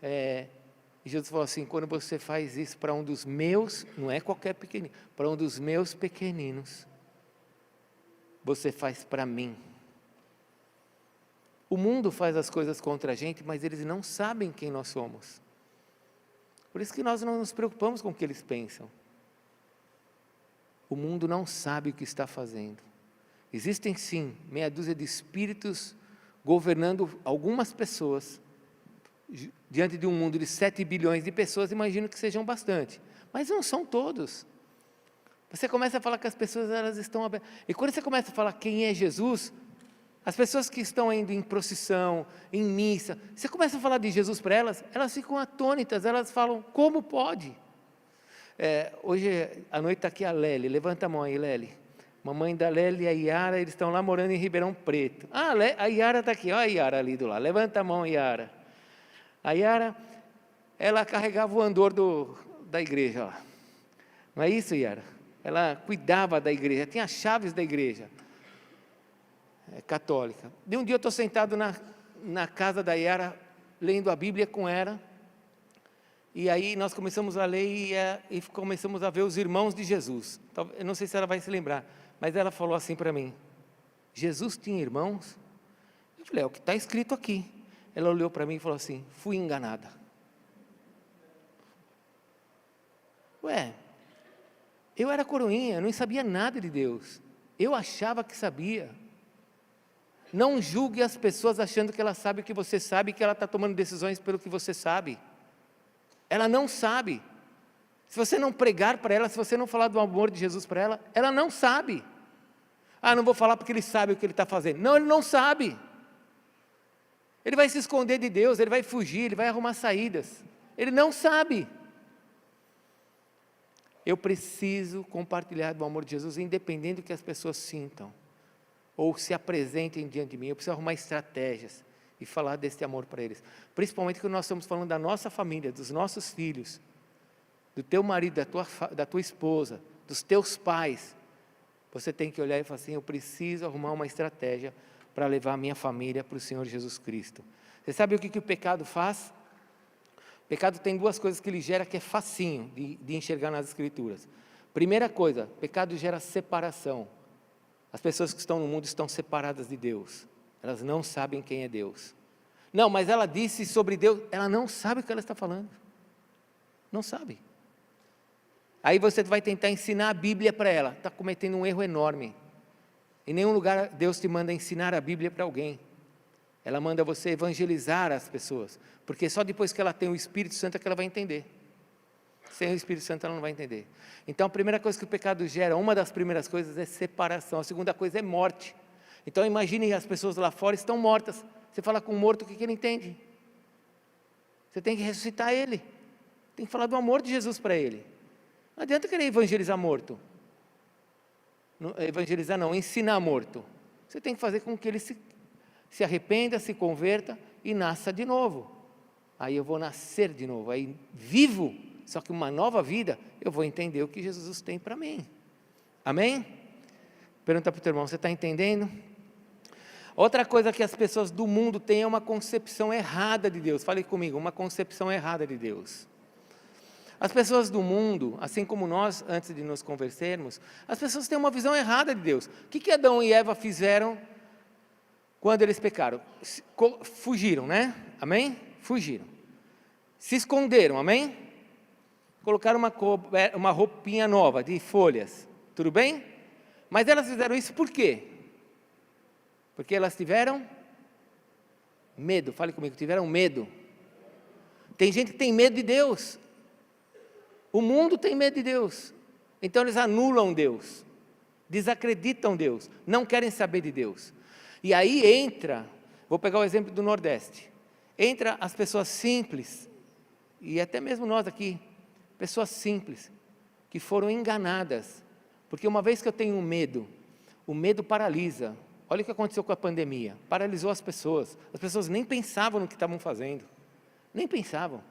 E Jesus falou assim, quando você faz isso para um dos meus, não é qualquer pequenino, para um dos meus pequeninos, você faz para mim. O mundo faz as coisas contra a gente, mas eles não sabem quem nós somos. Por isso que nós não nos preocupamos com o que eles pensam. O mundo não sabe o que está fazendo. Existem sim, meia dúzia de espíritos governando algumas pessoas, diante de um mundo de 7 bilhões de pessoas, imagino que sejam bastante, mas não são todos. Você começa a falar que as pessoas elas estão abertas, e quando você começa a falar quem é Jesus, as pessoas que estão indo em procissão, em missa, você começa a falar de Jesus para elas, elas ficam atônitas, elas falam, como pode? Hoje à noite está aqui a Lely, levanta a mão aí, Lely. Mamãe da Lely e a Yara, eles estão lá morando em Ribeirão Preto. A Yara está aqui, olha a Yara ali do lado, levanta a mão, Yara. A Yara, ela carregava o andor da igreja, ó. Não é isso, Yara? Ela cuidava da igreja, tinha as chaves da igreja católica. De um dia eu estou sentado na casa da Yara, lendo a Bíblia com ela, e aí nós começamos a ler e começamos a ver os irmãos de Jesus. Eu não sei se ela vai se lembrar, mas ela falou assim para mim, Jesus tinha irmãos? Eu falei, é o que está escrito aqui. Ela olhou para mim e falou assim, fui enganada. Eu era coroinha, eu não sabia nada de Deus. Eu achava que sabia. Não julgue as pessoas achando que ela sabe o que você sabe, que ela está tomando decisões pelo que você sabe. Ela não sabe. Se você não pregar para ela, se você não falar do amor de Jesus para ela, ela não sabe. Não vou falar porque ele sabe o que ele está fazendo. Não, ele não sabe. Ele vai se esconder de Deus, ele vai fugir, ele vai arrumar saídas. Ele não sabe. Eu preciso compartilhar do amor de Jesus, independente do que as pessoas sintam, ou se apresentem diante de mim. Eu preciso arrumar estratégias e falar desse amor para eles. Principalmente quando nós estamos falando da nossa família, dos nossos filhos, do teu marido, da tua esposa, dos teus pais. Você tem que olhar e falar assim, eu preciso arrumar uma estratégia para levar a minha família para o Senhor Jesus Cristo. Você sabe o que o pecado faz? O pecado tem duas coisas que ele gera que é facinho de enxergar nas Escrituras. Primeira coisa, pecado gera separação. As pessoas que estão no mundo estão separadas de Deus. Elas não sabem quem é Deus. Não, mas ela disse sobre Deus, ela não sabe o que ela está falando. Não sabe. Aí você vai tentar ensinar a Bíblia para ela. Está cometendo um erro enorme. Em nenhum lugar Deus te manda ensinar a Bíblia para alguém. Ela manda você evangelizar as pessoas. Porque só depois que ela tem o Espírito Santo é que ela vai entender. Sem o Espírito Santo ela não vai entender. Então a primeira coisa que o pecado gera, uma das primeiras coisas é separação. A segunda coisa é morte. Então imagine as pessoas lá fora estão mortas. Você fala com um morto, o que ele entende? Você tem que ressuscitar ele. Tem que falar do amor de Jesus para ele. Não adianta querer evangelizar morto. Evangelizar não, ensinar morto. Você tem que fazer com que ele se arrependa, se converta e nasça de novo. Aí eu vou nascer de novo, aí vivo, só que uma nova vida, eu vou entender o que Jesus tem para mim. Amém? Pergunta para o teu irmão, você está entendendo? Outra coisa que as pessoas do mundo têm é uma concepção errada de Deus. Fale comigo, uma concepção errada de Deus. As pessoas do mundo, assim como nós, antes de nos convertermos, as pessoas têm uma visão errada de Deus. O que Adão e Eva fizeram quando eles pecaram? Fugiram, né? Amém? Fugiram. Se esconderam, amém? Colocaram uma roupinha nova de folhas, tudo bem? Mas elas fizeram isso por quê? Porque elas tiveram medo. Fale comigo, tiveram medo. Tem gente que tem medo de Deus. O mundo tem medo de Deus. Então eles anulam Deus. Desacreditam Deus. Não querem saber de Deus. E aí entra, vou pegar o exemplo do Nordeste. entra as pessoas simples, e até mesmo nós aqui, pessoas simples, que foram enganadas, porque uma vez que eu tenho medo, o medo paralisa. Olha o que aconteceu com a pandemia, paralisou as pessoas nem pensavam no que estavam fazendo, nem pensavam.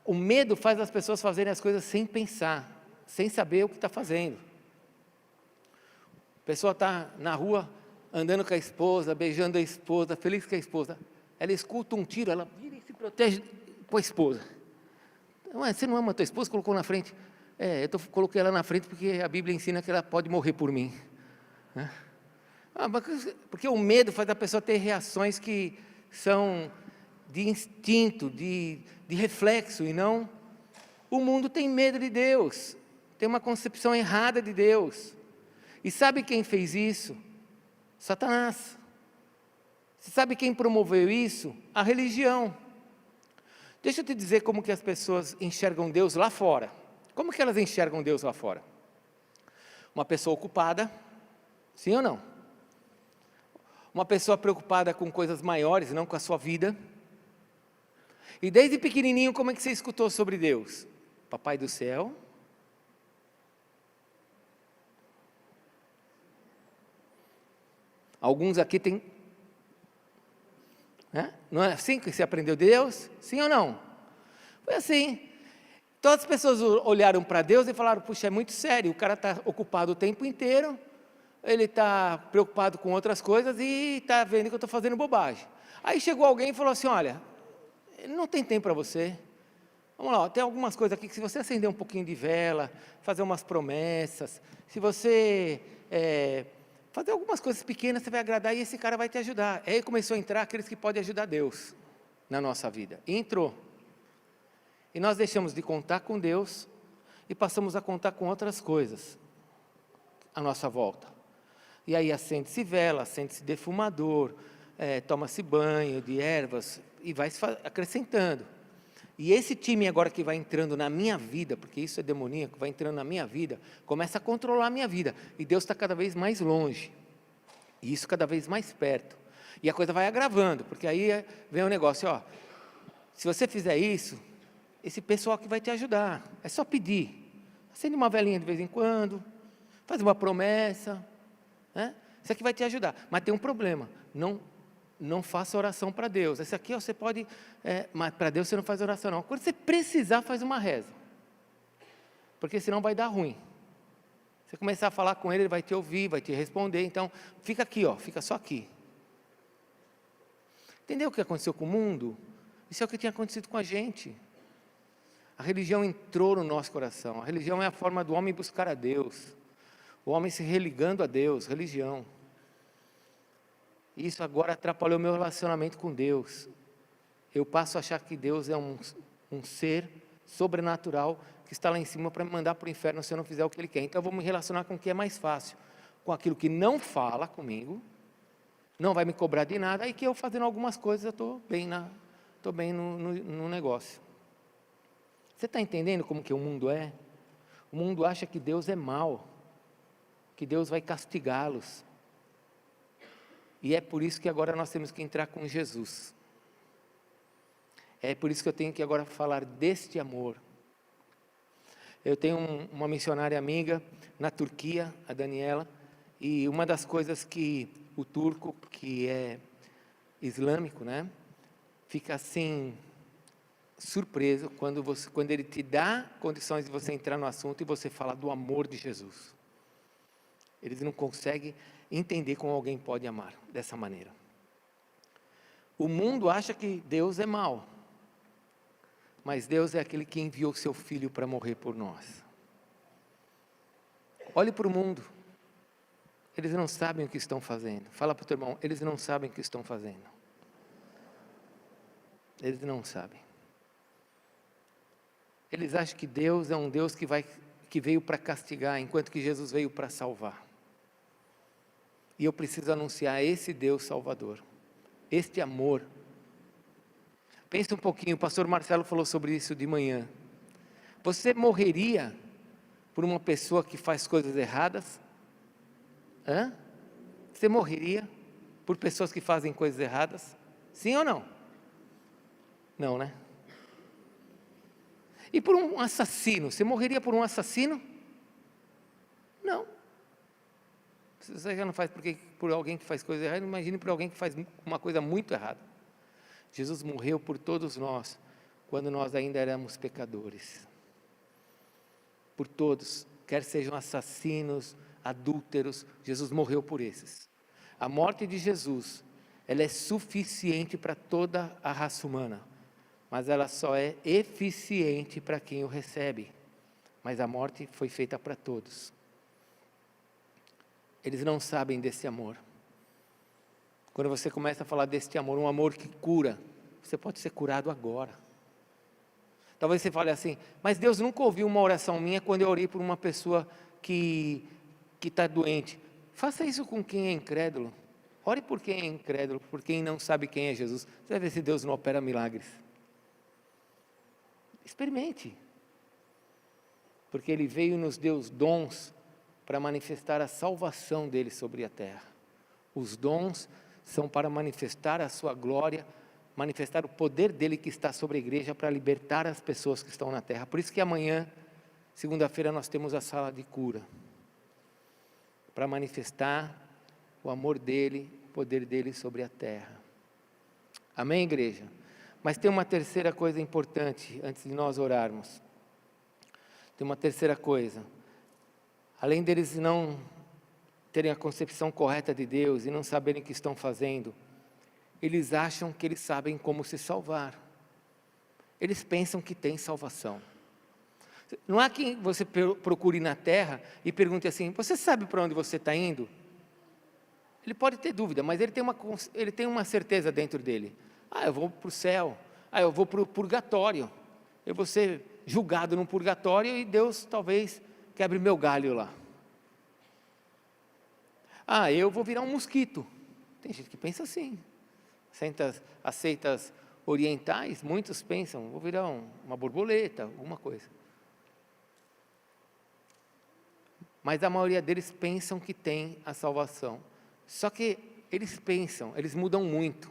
O medo faz as pessoas fazerem as coisas sem pensar, sem saber o que está fazendo. A pessoa está na rua, andando com a esposa, beijando a esposa, feliz com a esposa, ela escuta um tiro, ela vira e se protege com a esposa. Você não ama a tua esposa? Colocou na frente. Coloquei ela na frente porque a Bíblia ensina que ela pode morrer por mim. Porque o medo faz a pessoa ter reações que são de instinto, de reflexo, e não... O mundo tem medo de Deus, tem uma concepção errada de Deus. E sabe quem fez isso? Satanás. Você sabe quem promoveu isso? A religião. Deixa eu te dizer como que as pessoas enxergam Deus lá fora. Como que elas enxergam Deus lá fora? Uma pessoa ocupada, sim ou não? Uma pessoa preocupada com coisas maiores, não com a sua vida. E desde pequenininho, como é que você escutou sobre Deus? Papai do céu. Alguns aqui têm... Não é assim que você aprendeu Deus? Sim ou não? Foi assim. Todas as pessoas olharam para Deus e falaram, puxa, é muito sério, o cara está ocupado o tempo inteiro, ele está preocupado com outras coisas e está vendo que eu estou fazendo bobagem. Aí chegou alguém e falou assim, olha, ele não tem tempo para você. Vamos lá, tem algumas coisas aqui que se você acender um pouquinho de vela, fazer umas promessas, se você fazer algumas coisas pequenas, você vai agradar e esse cara vai te ajudar. Aí começou a entrar aqueles que podem ajudar Deus na nossa vida. E entrou. E nós deixamos de contar com Deus e passamos a contar com outras coisas à nossa volta. E aí acende-se vela, acende-se defumador, toma-se banho de ervas e vai se acrescentando. E esse time agora que vai entrando na minha vida, porque isso é demoníaco, vai entrando na minha vida, começa a controlar a minha vida. E Deus está cada vez mais longe. E isso cada vez mais perto. E a coisa vai agravando, porque aí vem o negócio, ó, se você fizer isso, esse pessoal que vai te ajudar, é só pedir. Acende uma velinha de vez em quando, faz uma promessa, isso aqui vai te ajudar. Mas tem um problema, não faça oração para Deus. Esse aqui você pode, mas para Deus você não faz oração não. Quando você precisar, faz uma reza, porque senão vai dar ruim. Você começar a falar com ele, ele vai te ouvir, vai te responder, então fica aqui, ó, fica só aqui. Entendeu o que aconteceu com o mundo? Isso é o que tinha acontecido com a gente. A religião entrou no nosso coração. A religião é a forma do homem buscar a Deus. O homem se religando a Deus, religião. Isso agora atrapalhou meu relacionamento com Deus. Eu passo a achar que Deus é um ser sobrenatural que está lá em cima para me mandar para o inferno se eu não fizer o que Ele quer. Então eu vou me relacionar com o que é mais fácil. Com aquilo que não fala comigo, não vai me cobrar de nada, e que eu fazendo algumas coisas eu estou bem no negócio. Você está entendendo como que o mundo é? O mundo acha que Deus é mau, que Deus vai castigá-los. E é por isso que agora nós temos que entrar com Jesus. É por isso que eu tenho que agora falar deste amor. Eu tenho uma missionária amiga na Turquia, a Daniela, e uma das coisas que o turco, que é islâmico, fica assim... surpreso quando ele te dá condições de você entrar no assunto e você falar do amor de Jesus. Eles não conseguem entender como alguém pode amar dessa maneira. O mundo acha que Deus é mau, mas Deus é aquele que enviou seu Filho para morrer por nós. Olhe para o mundo, eles não sabem o que estão fazendo. Fala para o teu irmão, eles não sabem o que estão fazendo. Eles não sabem. Eles acham que Deus é um Deus que veio para castigar, enquanto que Jesus veio para salvar. E eu preciso anunciar esse Deus Salvador, este amor. Pensa um pouquinho, o pastor Marcelo falou sobre isso de manhã. Você morreria por uma pessoa que faz coisas erradas? Você morreria por pessoas que fazem coisas erradas? Sim ou não? Não, né? E por um assassino, você morreria por um assassino? Não. Se você já não faz por alguém que faz coisa errada, imagine por alguém que faz uma coisa muito errada. Jesus morreu por todos nós, quando nós ainda éramos pecadores. Por todos, quer sejam assassinos, adúlteros, Jesus morreu por esses. A morte de Jesus, ela é suficiente para toda a raça humana, mas ela só é eficiente para quem o recebe. Mas a morte foi feita para todos. Eles não sabem desse amor. Quando você começa a falar deste amor, um amor que cura, você pode ser curado agora. Talvez você fale assim, mas Deus nunca ouviu uma oração minha quando eu orei por uma pessoa que está doente. Faça isso com quem é incrédulo. Ore por quem é incrédulo, por quem não sabe quem é Jesus. Você vai ver se Deus não opera milagres. Experimente. Porque Ele veio e nos deu os dons para manifestar a salvação dele sobre a terra. Os dons são para manifestar a sua glória, manifestar o poder dele que está sobre a igreja para libertar as pessoas que estão na terra. Por isso que amanhã, segunda-feira, nós temos a sala de cura, para manifestar o amor dele, o poder dele sobre a terra. Amém, igreja? Mas tem uma terceira coisa importante, antes de nós orarmos. Tem uma terceira coisa. Além deles não terem a concepção correta de Deus e não saberem o que estão fazendo, eles acham que eles sabem como se salvar. Eles pensam que tem salvação. Não há quem você procure na terra e pergunte assim, você sabe para onde você está indo? Ele pode ter dúvida, mas ele tem uma certeza dentro dele. Eu vou para o céu, eu vou para o purgatório, eu vou ser julgado no purgatório e Deus talvez quebre meu galho lá. Eu vou virar um mosquito. Tem gente que pensa assim. As seitas orientais, muitos pensam, vou virar uma borboleta, alguma coisa. Mas a maioria deles pensam que tem a salvação. Só que eles mudam muito.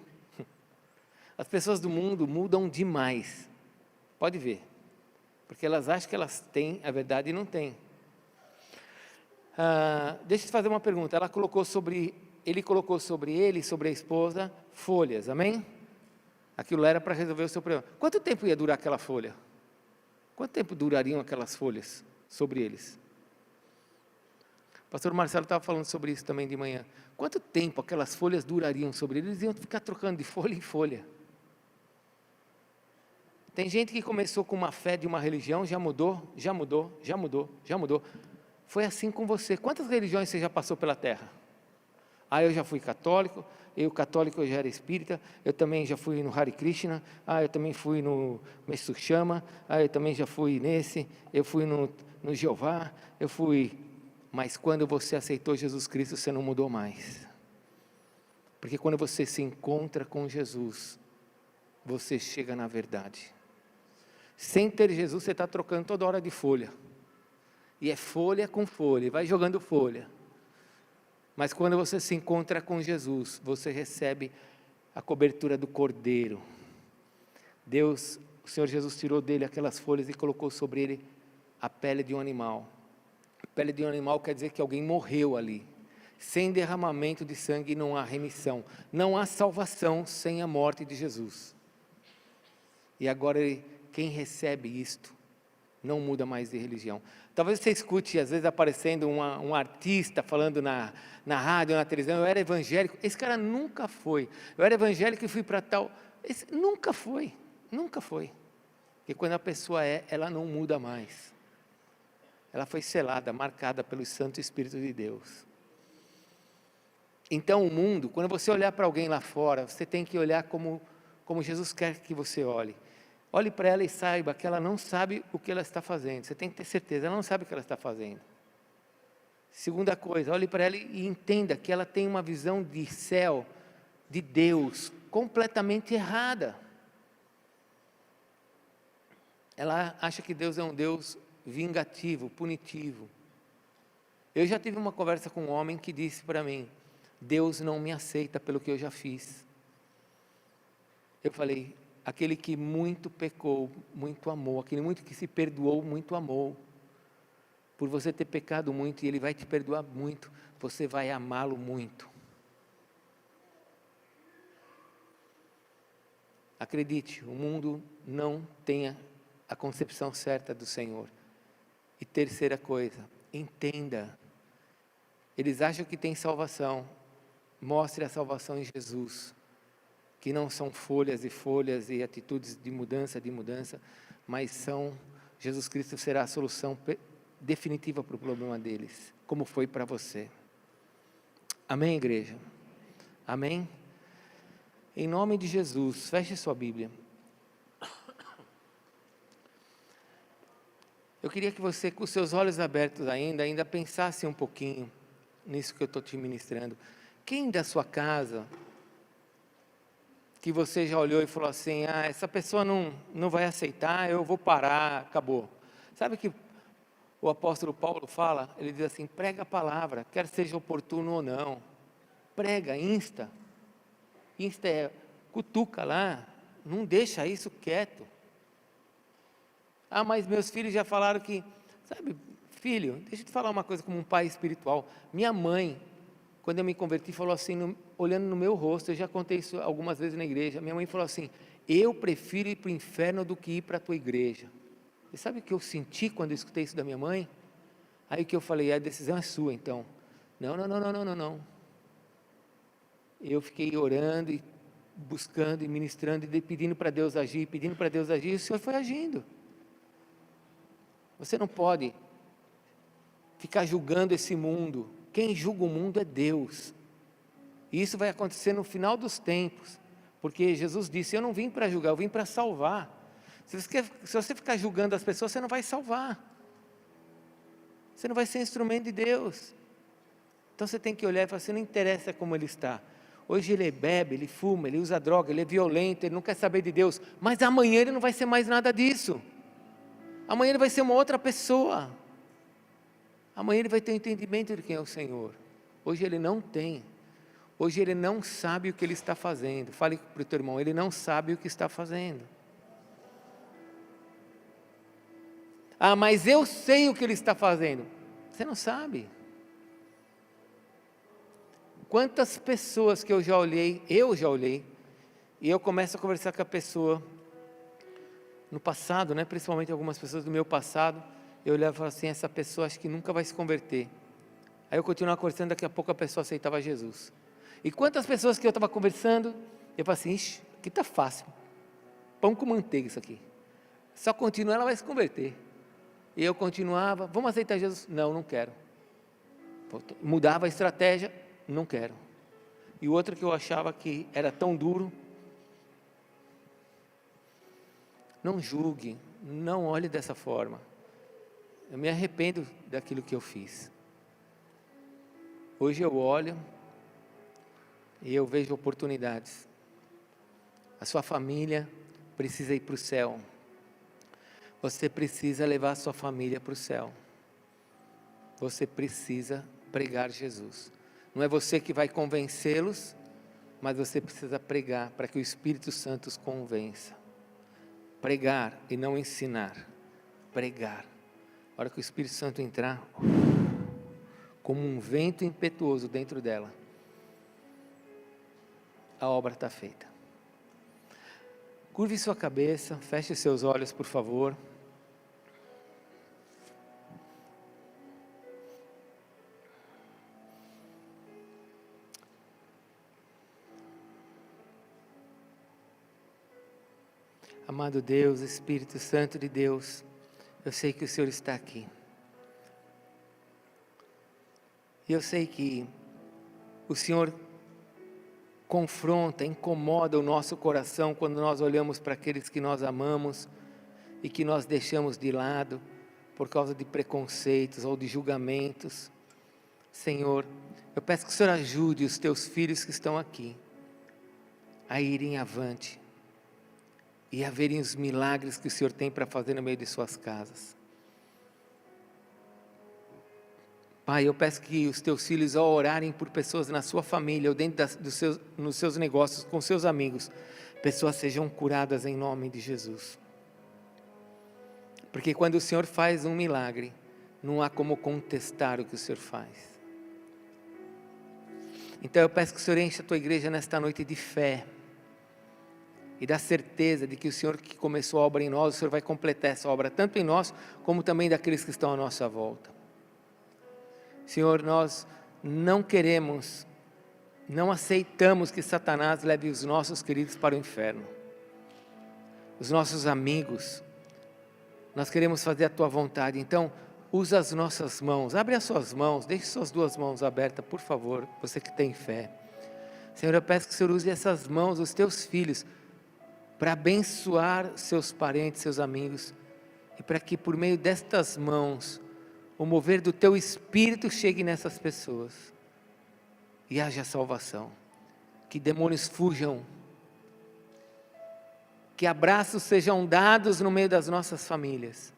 As pessoas do mundo mudam demais. Pode ver. Porque elas acham que elas têm a verdade e não têm. Deixa eu te fazer uma pergunta. Ele colocou sobre ele, sobre a esposa, folhas, amém? Aquilo era para resolver o seu problema. Quanto tempo ia durar aquela folha? Quanto tempo durariam aquelas folhas sobre eles? O pastor Marcelo estava falando sobre isso também de manhã. Quanto tempo aquelas folhas durariam sobre eles? Eles iam ficar trocando de folha em folha. Tem gente que começou com uma fé de uma religião, já mudou. Foi assim com você. Quantas religiões você já passou pela terra? Eu já fui católico, eu já era espírita, eu também já fui no Hare Krishna, eu também fui no Mestre Chama, eu também já fui nesse, eu fui no Jeová, mas quando você aceitou Jesus Cristo, você não mudou mais. Porque quando você se encontra com Jesus, você chega na verdade. Sem ter Jesus, você está trocando toda hora de folha. E é folha com folha, vai jogando folha. Mas quando você se encontra com Jesus, você recebe a cobertura do Cordeiro. O Senhor Jesus tirou dele aquelas folhas e colocou sobre ele a pele de um animal. A pele de um animal quer dizer que alguém morreu ali. Sem derramamento de sangue não há remissão. Não há salvação sem a morte de Jesus. E agora quem recebe isto não muda mais de religião. Talvez você escute, às vezes, aparecendo um artista falando na rádio, na televisão, eu era evangélico. Esse cara nunca foi. Eu era evangélico e fui para tal. Esse nunca foi. Porque quando a pessoa ela não muda mais. Ela foi selada, marcada pelo Santo Espírito de Deus. Então o mundo, quando você olhar para alguém lá fora, você tem que olhar como Jesus quer que você olhe. Olhe para ela e saiba que ela não sabe o que ela está fazendo. Você tem que ter certeza, ela não sabe o que ela está fazendo. Segunda coisa, olhe para ela e entenda que ela tem uma visão de céu, de Deus, completamente errada. Ela acha que Deus é um Deus vingativo, punitivo. Eu já tive uma conversa com um homem que disse para mim, Deus não me aceita pelo que eu já fiz. Eu falei, aquele que muito pecou, muito amou, aquele muito que se perdoou, muito amou. Por você ter pecado muito e Ele vai te perdoar muito, você vai amá-lo muito. Acredite, o mundo não tem a concepção certa do Senhor. E terceira coisa, entenda. Eles acham que tem salvação. Mostre a salvação em Jesus. Que não são folhas e folhas e atitudes de mudança, mas Jesus Cristo será a solução definitiva para o problema deles, como foi para você. Amém, igreja? Amém? Em nome de Jesus, feche sua Bíblia. Eu queria que você, com os seus olhos abertos ainda pensasse um pouquinho nisso que eu estou te ministrando. Quem da sua casa, que você já olhou e falou assim, essa pessoa não vai aceitar, eu vou parar, acabou. Sabe que o apóstolo Paulo fala? Ele diz assim, prega a palavra, quer seja oportuno ou não. Prega, insta cutuca lá, não deixa isso quieto. Mas meus filhos já falaram que, sabe, filho, deixa eu te falar uma coisa como um pai espiritual. Minha mãe, quando eu me converti, falou assim, olhando no meu rosto, eu já contei isso algumas vezes na igreja, minha mãe falou assim, eu prefiro ir para o inferno do que ir para a tua igreja. E sabe o que eu senti quando eu escutei isso da minha mãe? Aí que eu falei, a decisão é sua então. Não. Eu fiquei orando e buscando e ministrando e pedindo para Deus agir, e o Senhor foi agindo. Você não pode ficar julgando esse mundo. Quem julga o mundo é Deus. E isso vai acontecer no final dos tempos, porque Jesus disse, eu não vim para julgar, eu vim para salvar. Se você ficar julgando as pessoas, você não vai salvar. Você não vai ser instrumento de Deus. Então você tem que olhar e falar assim, não interessa como ele está. Hoje ele bebe, ele fuma, ele usa droga, ele é violento, ele não quer saber de Deus. Mas amanhã ele não vai ser mais nada disso. Amanhã ele vai ser uma outra pessoa. Amanhã ele vai ter um entendimento de quem é o Senhor. Hoje ele não tem. Hoje ele não sabe o que ele está fazendo. Fale para o teu irmão, ele não sabe o que está fazendo. Mas eu sei o que ele está fazendo. Você não sabe. Quantas pessoas que eu já olhei, e eu começo a conversar com a pessoa, no passado, principalmente algumas pessoas do meu passado, eu olhava e falava assim, essa pessoa acho que nunca vai se converter. Aí eu continuava conversando, daqui a pouco a pessoa aceitava Jesus. E quantas pessoas que eu estava conversando, eu falava assim, ixi, aqui está fácil, pão com manteiga isso aqui, só continua, ela vai se converter. E eu continuava, vamos aceitar Jesus? Não quero. Mudava a estratégia, não quero. E o outro que eu achava que era tão duro, não julgue, não olhe dessa forma. Eu me arrependo daquilo que eu fiz. Hoje eu olho e eu vejo oportunidades. A sua família precisa ir para o céu. Você precisa levar a sua família para o céu. Você precisa pregar Jesus. Não é você que vai convencê-los, mas você precisa pregar para que o Espírito Santo os convença. Pregar e não ensinar. Pregar. A hora que o Espírito Santo entrar, como um vento impetuoso dentro dela, a obra está feita. Curve sua cabeça, feche seus olhos, por favor. Amado Deus, Espírito Santo de Deus, eu sei que o Senhor está aqui. E eu sei que o Senhor confronta, incomoda o nosso coração quando nós olhamos para aqueles que nós amamos e que nós deixamos de lado por causa de preconceitos ou de julgamentos. Senhor, eu peço que o Senhor ajude os teus filhos que estão aqui a irem avante e a verem os milagres que o Senhor tem para fazer no meio de suas casas. Pai, eu peço que os teus filhos, ao orarem por pessoas na sua família ou dentro nos seus negócios, com seus amigos, pessoas sejam curadas em nome de Jesus. Porque quando o Senhor faz um milagre, não há como contestar o que o Senhor faz. Então eu peço que o Senhor encha a tua igreja nesta noite de fé, e da certeza de que o Senhor que começou a obra em nós, o Senhor vai completar essa obra, tanto em nós, como também daqueles que estão à nossa volta. Senhor, nós não queremos, não aceitamos que Satanás leve os nossos queridos para o inferno, os nossos amigos. Nós queremos fazer a tua vontade. Então usa as nossas mãos, abre as suas mãos, deixe suas duas mãos abertas, por favor, você que tem fé. Senhor, eu peço que o Senhor use essas mãos, os teus filhos, para abençoar seus parentes, seus amigos, e para que por meio destas mãos, o mover do teu Espírito chegue nessas pessoas, e haja salvação, que demônios fujam, que abraços sejam dados no meio das nossas famílias,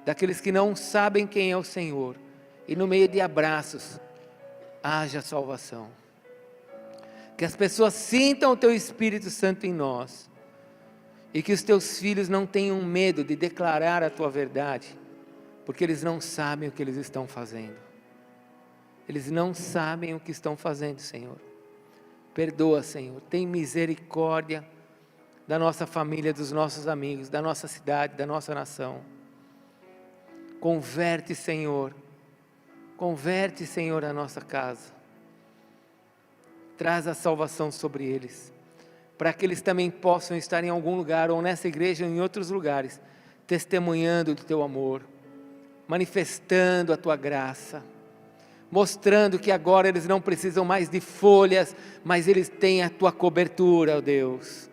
daqueles que não sabem quem é o Senhor, e no meio de abraços, haja salvação, que as pessoas sintam o teu Espírito Santo em nós, e que os teus filhos não tenham medo de declarar a tua verdade, porque eles não sabem o que eles estão fazendo. Eles não sabem o que estão fazendo, Senhor. Perdoa, Senhor. Tem misericórdia da nossa família, dos nossos amigos, da nossa cidade, da nossa nação. Converte, Senhor. Converte, Senhor, a nossa casa. Traz a salvação sobre eles, para que eles também possam estar em algum lugar, ou nessa igreja, ou em outros lugares, testemunhando do teu amor, manifestando a tua graça, mostrando que agora eles não precisam mais de folhas, mas eles têm a tua cobertura, ó Deus,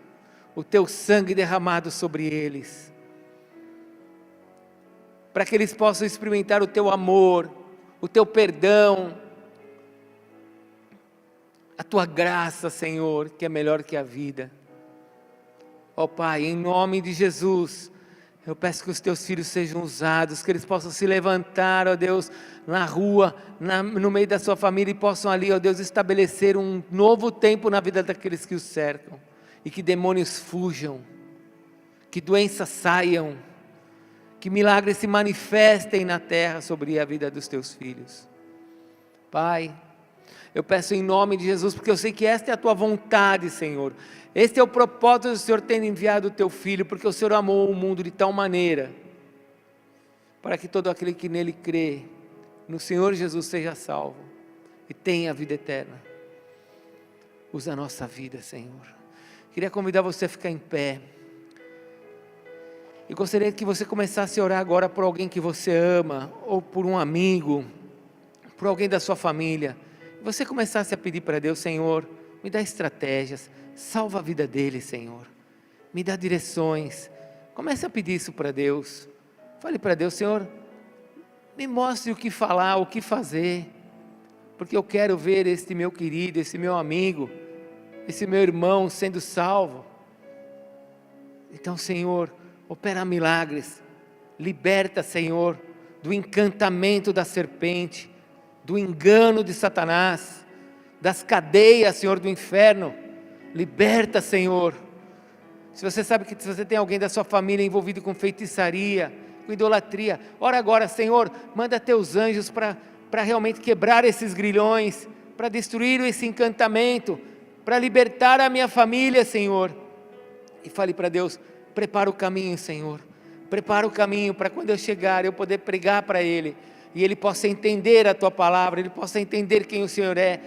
o teu sangue derramado sobre eles, para que eles possam experimentar o teu amor, o teu perdão, a tua graça, Senhor, que é melhor que a vida. Ó Pai, em nome de Jesus, eu peço que os teus filhos sejam usados, que eles possam se levantar, ó Deus, na rua, no meio da sua família, e possam ali, ó Deus, estabelecer um novo tempo na vida daqueles que os cercam, e que demônios fujam, que doenças saiam, que milagres se manifestem na terra sobre a vida dos teus filhos. Pai, eu peço em nome de Jesus, porque eu sei que esta é a tua vontade, Senhor. Este é o propósito do Senhor ter enviado o teu Filho, porque o Senhor amou o mundo de tal maneira, para que todo aquele que nele crê, no Senhor Jesus, seja salvo e tenha a vida eterna. Usa a nossa vida, Senhor. Queria convidar você a ficar em pé. E gostaria que você começasse a orar agora por alguém que você ama, ou por um amigo, por alguém da sua família. Você começasse a pedir para Deus: Senhor, me dá estratégias, salva a vida dele, Senhor, me dá direções. Comece a pedir isso para Deus. Fale para Deus: Senhor, me mostre o que falar, o que fazer, porque eu quero ver este meu querido, esse meu amigo, esse meu irmão sendo salvo. Então, Senhor, opera milagres, liberta, Senhor, do encantamento da serpente, do engano de Satanás, das cadeias, Senhor, do inferno. Liberta, Senhor. Se você sabe que se você tem alguém da sua família envolvido com feitiçaria, com idolatria, ora agora, Senhor, manda teus anjos para realmente quebrar esses grilhões, para destruir esse encantamento, para libertar a minha família, Senhor. E fale para Deus: prepara o caminho, Senhor, prepara o caminho para quando eu chegar, eu poder pregar para ele, e ele possa entender a tua palavra, ele possa entender quem o Senhor é,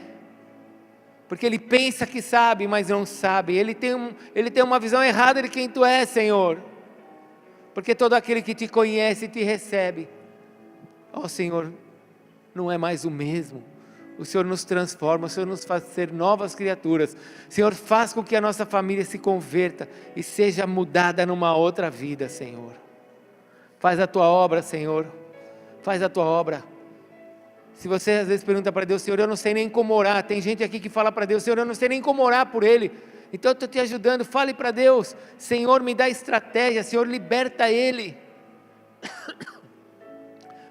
porque ele pensa que sabe, mas não sabe. Ele tem uma visão errada de quem tu és, Senhor, porque todo aquele que te conhece e te recebe, ó Senhor, não é mais o mesmo. O Senhor nos transforma, o Senhor nos faz ser novas criaturas. Senhor, faz com que a nossa família se converta e seja mudada numa outra vida, Senhor. Faz a tua obra, Senhor, faz a tua obra. Se você às vezes pergunta para Deus: Senhor, eu não sei nem como orar. Tem gente aqui que fala para Deus: Senhor, eu não sei nem como orar por ele. Então eu estou te ajudando. Fale para Deus: Senhor, me dá estratégia. Senhor, liberta ele.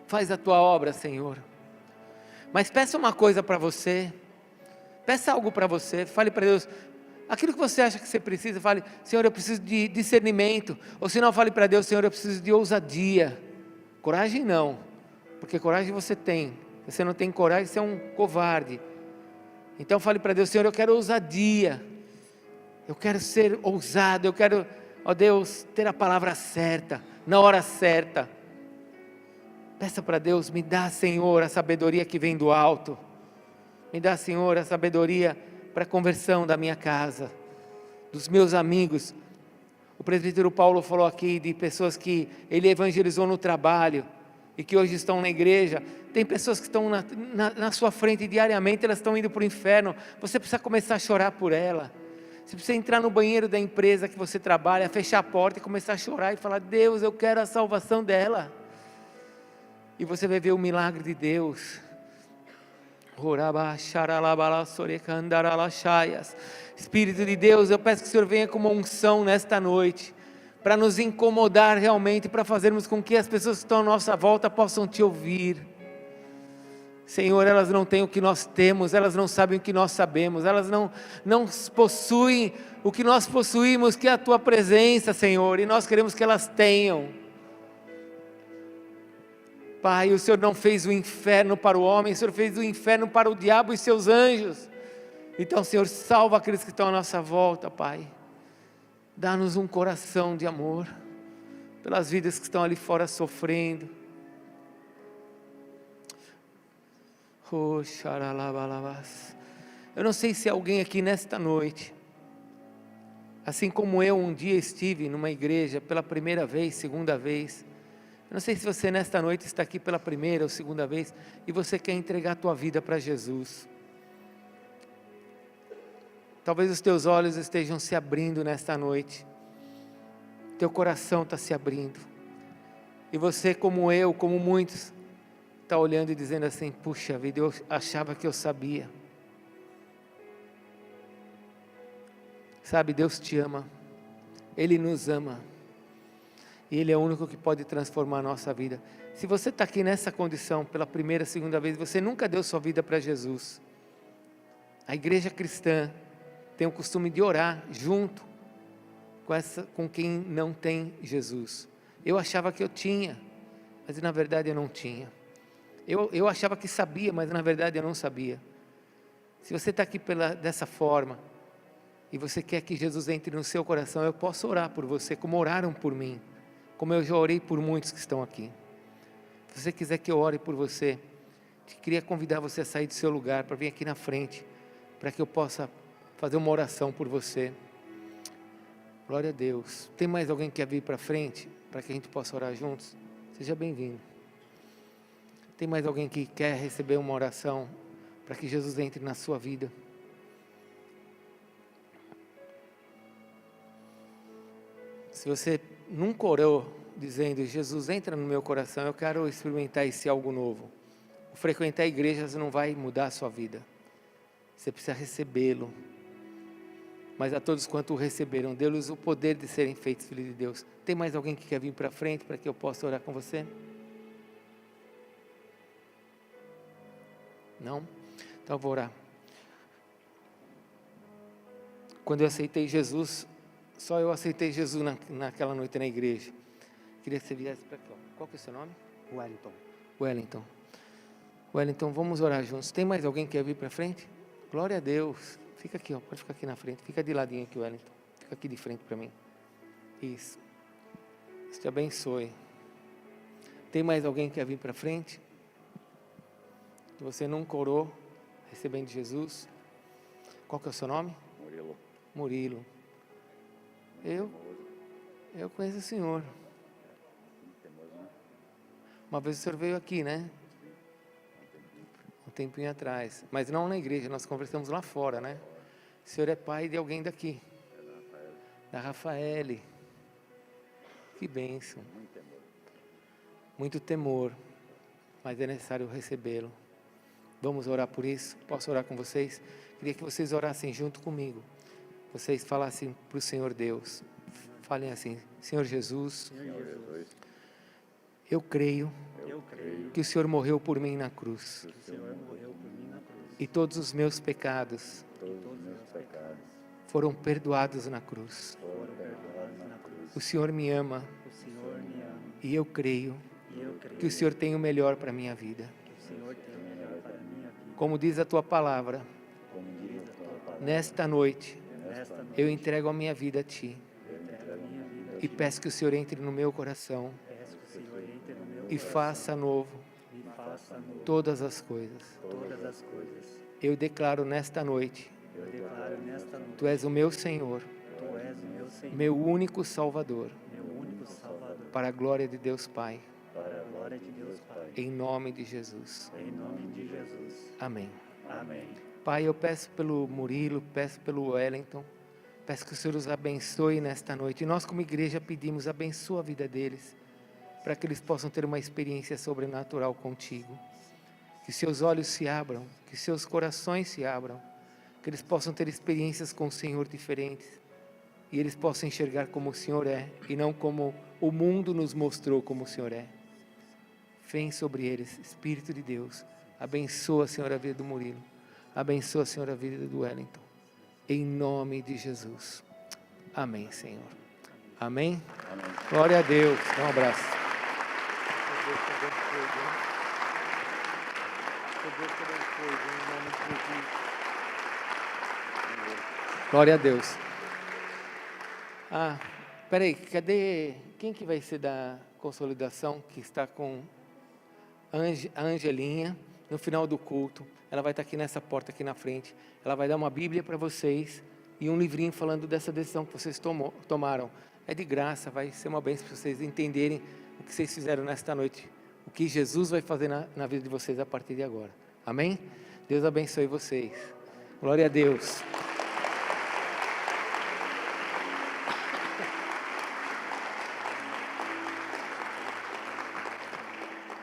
Faz a tua obra, Senhor. Mas peça uma coisa para você. Peça algo para você. Fale para Deus: Aquilo que você acha que você precisa, fale: Senhor, eu preciso de discernimento. Ou se não, fale para Deus: Senhor, eu preciso de ousadia. Coragem não, porque coragem você tem. Se você não tem coragem, você é um covarde. Então fale para Deus: Senhor, eu quero ousadia. Eu quero ser ousado, eu quero, ó Deus, ter a palavra certa, na hora certa. Peça para Deus: me dá, Senhor, a sabedoria que vem do alto. Me dá, Senhor, a sabedoria para a conversão da minha casa, dos meus amigos. O presbítero Paulo falou aqui de pessoas que ele evangelizou no trabalho e que hoje estão na igreja. Tem pessoas que estão na sua frente diariamente, elas estão indo para o inferno. Você precisa começar a chorar por ela. Você precisa entrar no banheiro da empresa que você trabalha, fechar a porta e começar a chorar e falar: Deus, eu quero a salvação dela. E você vai ver o milagre de Deus. Espírito de Deus, eu peço que o Senhor venha com uma unção nesta noite, para nos incomodar realmente, para fazermos com que as pessoas que estão à nossa volta possam te ouvir. Senhor, elas não têm o que nós temos, elas não sabem o que nós sabemos, elas não possuem o que nós possuímos, que é a Tua presença, Senhor, e nós queremos que elas tenham. Pai, o Senhor não fez o inferno para o homem, o Senhor fez o inferno para o diabo e seus anjos. Então, Senhor, salva aqueles que estão à nossa volta, Pai. Dá-nos um coração de amor pelas vidas que estão ali fora sofrendo. Eu não sei se alguém aqui nesta noite, assim como eu um dia estive numa igreja pela primeira vez, segunda vez. Eu não sei se você nesta noite está aqui pela primeira ou segunda vez e você quer entregar a tua vida para Jesus. Talvez os teus olhos estejam se abrindo nesta noite. Teu coração está se abrindo. E você, como eu, como muitos, está olhando e dizendo assim: puxa vida, eu achava que eu sabia. Sabe, Deus te ama. Ele nos ama. E Ele é o único que pode transformar a nossa vida. Se você está aqui nessa condição, pela primeira, segunda vez, você nunca deu sua vida para Jesus. A igreja cristã tem o costume de orar junto com quem não tem Jesus. Eu achava que eu tinha, mas na verdade eu não tinha. Eu achava que sabia, mas na verdade eu não sabia. Se você está aqui dessa forma, e você quer que Jesus entre no seu coração, eu posso orar por você, como oraram por mim, como eu já orei por muitos que estão aqui. Se você quiser que eu ore por você, queria convidar você a sair do seu lugar, para vir aqui na frente, para que eu possa fazer uma oração por você. Glória a Deus. Tem mais alguém que quer vir para frente, para que a gente possa orar juntos? Seja bem-vindo. Tem mais alguém que quer receber uma oração, para que Jesus entre na sua vida? Se você nunca orou dizendo: Jesus, entra no meu coração, eu quero experimentar esse algo novo. Frequentar igrejas não vai mudar a sua vida. Você precisa recebê-lo. Mas a todos quanto o receberam, deu-lhes o poder de serem feitos filhos de Deus. Tem mais alguém que quer vir para frente para que eu possa orar com você? Não? Então eu vou orar. Quando eu aceitei Jesus, só eu aceitei Jesus naquela noite na igreja. Queria que você viesse para cá. Qual que é o seu nome? Wellington, vamos orar juntos. Tem mais alguém que quer vir para frente? Glória a Deus. Fica aqui, ó, pode ficar aqui na frente. Fica de ladinho aqui, Wellington. Fica aqui de frente para mim. Isso. Deus te abençoe. Tem mais alguém que quer vir para frente? Que você nunca orou, recebendo Jesus? Qual que é o seu nome? Murilo. Eu conheço o senhor. Uma vez o senhor veio aqui, né? Um tempinho atrás. Mas não na igreja, nós conversamos lá fora, né? O senhor é pai de alguém daqui. Da Rafaele. Que bênção. Muito temor. Mas é necessário recebê-lo. Vamos orar por isso? Posso orar com vocês? Queria que vocês orassem junto comigo. Vocês falassem para o Senhor Deus. Falem assim: Senhor Jesus, eu creio que o Senhor morreu por mim na cruz. E todos os meus pecados foram perdoados na cruz. O Senhor me ama e eu creio que o Senhor tem o melhor para a minha vida. Como diz a tua palavra, nesta noite eu entrego a minha vida a ti e peço que o Senhor entre no meu coração e faça novo todas as coisas. Eu declaro nesta noite, tu és o meu Senhor, meu único Salvador, para a glória de Deus Pai. Em nome de Jesus. Amém. Pai, eu peço pelo Murilo, peço pelo Wellington, peço que o Senhor os abençoe nesta noite. E nós como igreja pedimos, abençoa a vida deles, para que eles possam ter uma experiência sobrenatural contigo. Que seus olhos se abram, que seus corações se abram, que eles possam ter experiências com o Senhor diferentes, e eles possam enxergar como o Senhor é, e não como o mundo nos mostrou como o Senhor é. Vem sobre eles, Espírito de Deus, abençoa, Senhor, a vida do Murilo, abençoa, Senhor, a vida do Wellington, em nome de Jesus. Amém, Senhor. Amém? Glória a Deus. Dá um abraço. Glória a Deus. Peraí, cadê? Quem que vai ser da consolidação que está com a Angelinha no final do culto? Ela vai estar aqui nessa porta aqui na frente. Ela vai dar uma Bíblia para vocês e um livrinho falando dessa decisão que vocês tomaram. É de graça, vai ser uma bênção para vocês entenderem o que vocês fizeram nesta noite, o que Jesus vai fazer na vida de vocês a partir de agora. Amém? Deus abençoe vocês. Glória a Deus.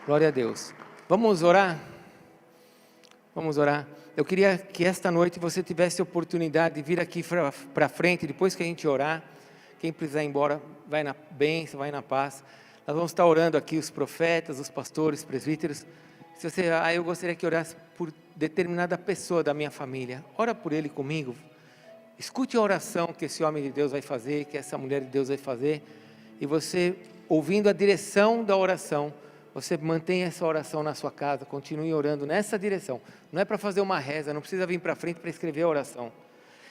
Glória a Deus. Vamos orar? Vamos orar. Eu queria que esta noite você tivesse a oportunidade de vir aqui para frente, depois que a gente orar. Quem precisar ir embora, vai na bênção, vai na paz. Nós vamos estar orando aqui, os profetas, os pastores, presbíteros. Se você, eu gostaria que orasse por determinada pessoa da minha família. Ora por ele comigo. Escute a oração que esse homem de Deus vai fazer, que essa mulher de Deus vai fazer. E você, ouvindo a direção da oração, você mantenha essa oração na sua casa, continue orando nessa direção. Não é para fazer uma reza, não precisa vir para frente para escrever a oração.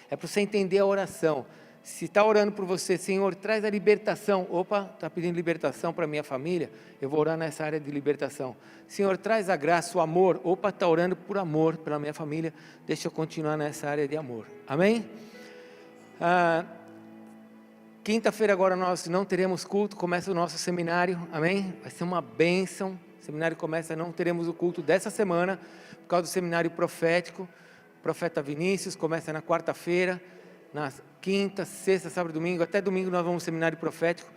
É para você entender a oração. Se está orando por você, Senhor, traz a libertação. Opa, está pedindo libertação para a minha família? Eu vou orar nessa área de libertação. Senhor, traz a graça, o amor. Opa, está orando por amor pela minha família. Deixa eu continuar nessa área de amor. Amém? Quinta-feira agora nós não teremos culto, começa o nosso seminário, amém? Vai ser uma bênção, o seminário começa, não teremos o culto dessa semana, por causa do seminário profético, o profeta Vinícius começa na quarta-feira, na quinta, sexta, sábado, domingo, até domingo nós vamos ao seminário profético.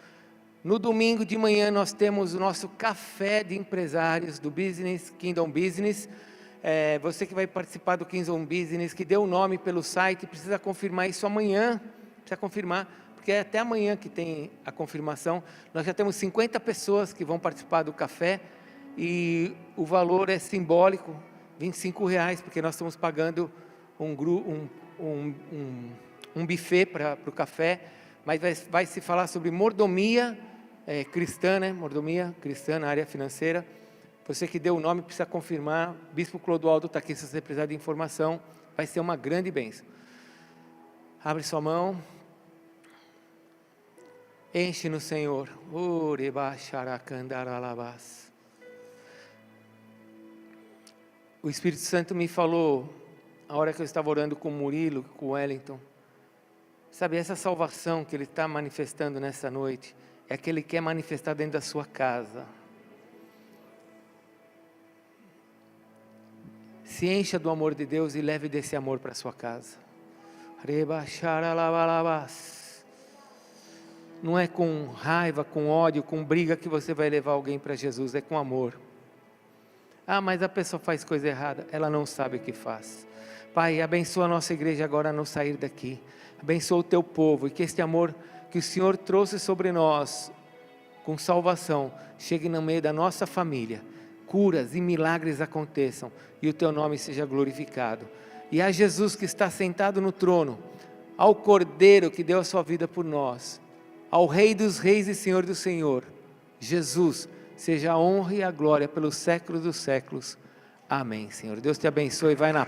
No domingo de manhã nós temos o nosso café de empresários do Business, Kingdom Business. Você que vai participar do Kingdom Business, que deu o nome pelo site, precisa confirmar isso amanhã, precisa confirmar, porque é até amanhã que tem a confirmação. Nós já temos 50 pessoas que vão participar do café e o valor é simbólico, R$25, porque nós estamos pagando um buffet para o café, mas vai se falar sobre mordomia cristã, né? Mordomia cristã na área financeira. Você que deu o nome precisa confirmar. Bispo Clodoaldo está aqui se você precisar de informação. Vai ser uma grande bênção. Abre sua mão. Enche no Senhor. O Espírito Santo me falou, a hora que eu estava orando com o Murilo, com o Wellington, sabe, essa salvação que Ele está manifestando nessa noite, é que Ele quer manifestar dentro da sua casa. Se encha do amor de Deus e leve desse amor para a sua casa. Não é com raiva, com ódio, com briga que você vai levar alguém para Jesus, é com amor. Mas a pessoa faz coisa errada, ela não sabe o que faz. Pai, abençoa a nossa igreja agora no sair daqui. Abençoa o teu povo e que este amor que o Senhor trouxe sobre nós, com salvação, chegue no meio da nossa família. Curas e milagres aconteçam e o teu nome seja glorificado. E a Jesus que está sentado no trono, ao Cordeiro que deu a sua vida por nós, ao Rei dos Reis e Senhor do Senhor, Jesus, seja a honra e a glória pelos séculos dos séculos. Amém, Senhor. Deus te abençoe, vai na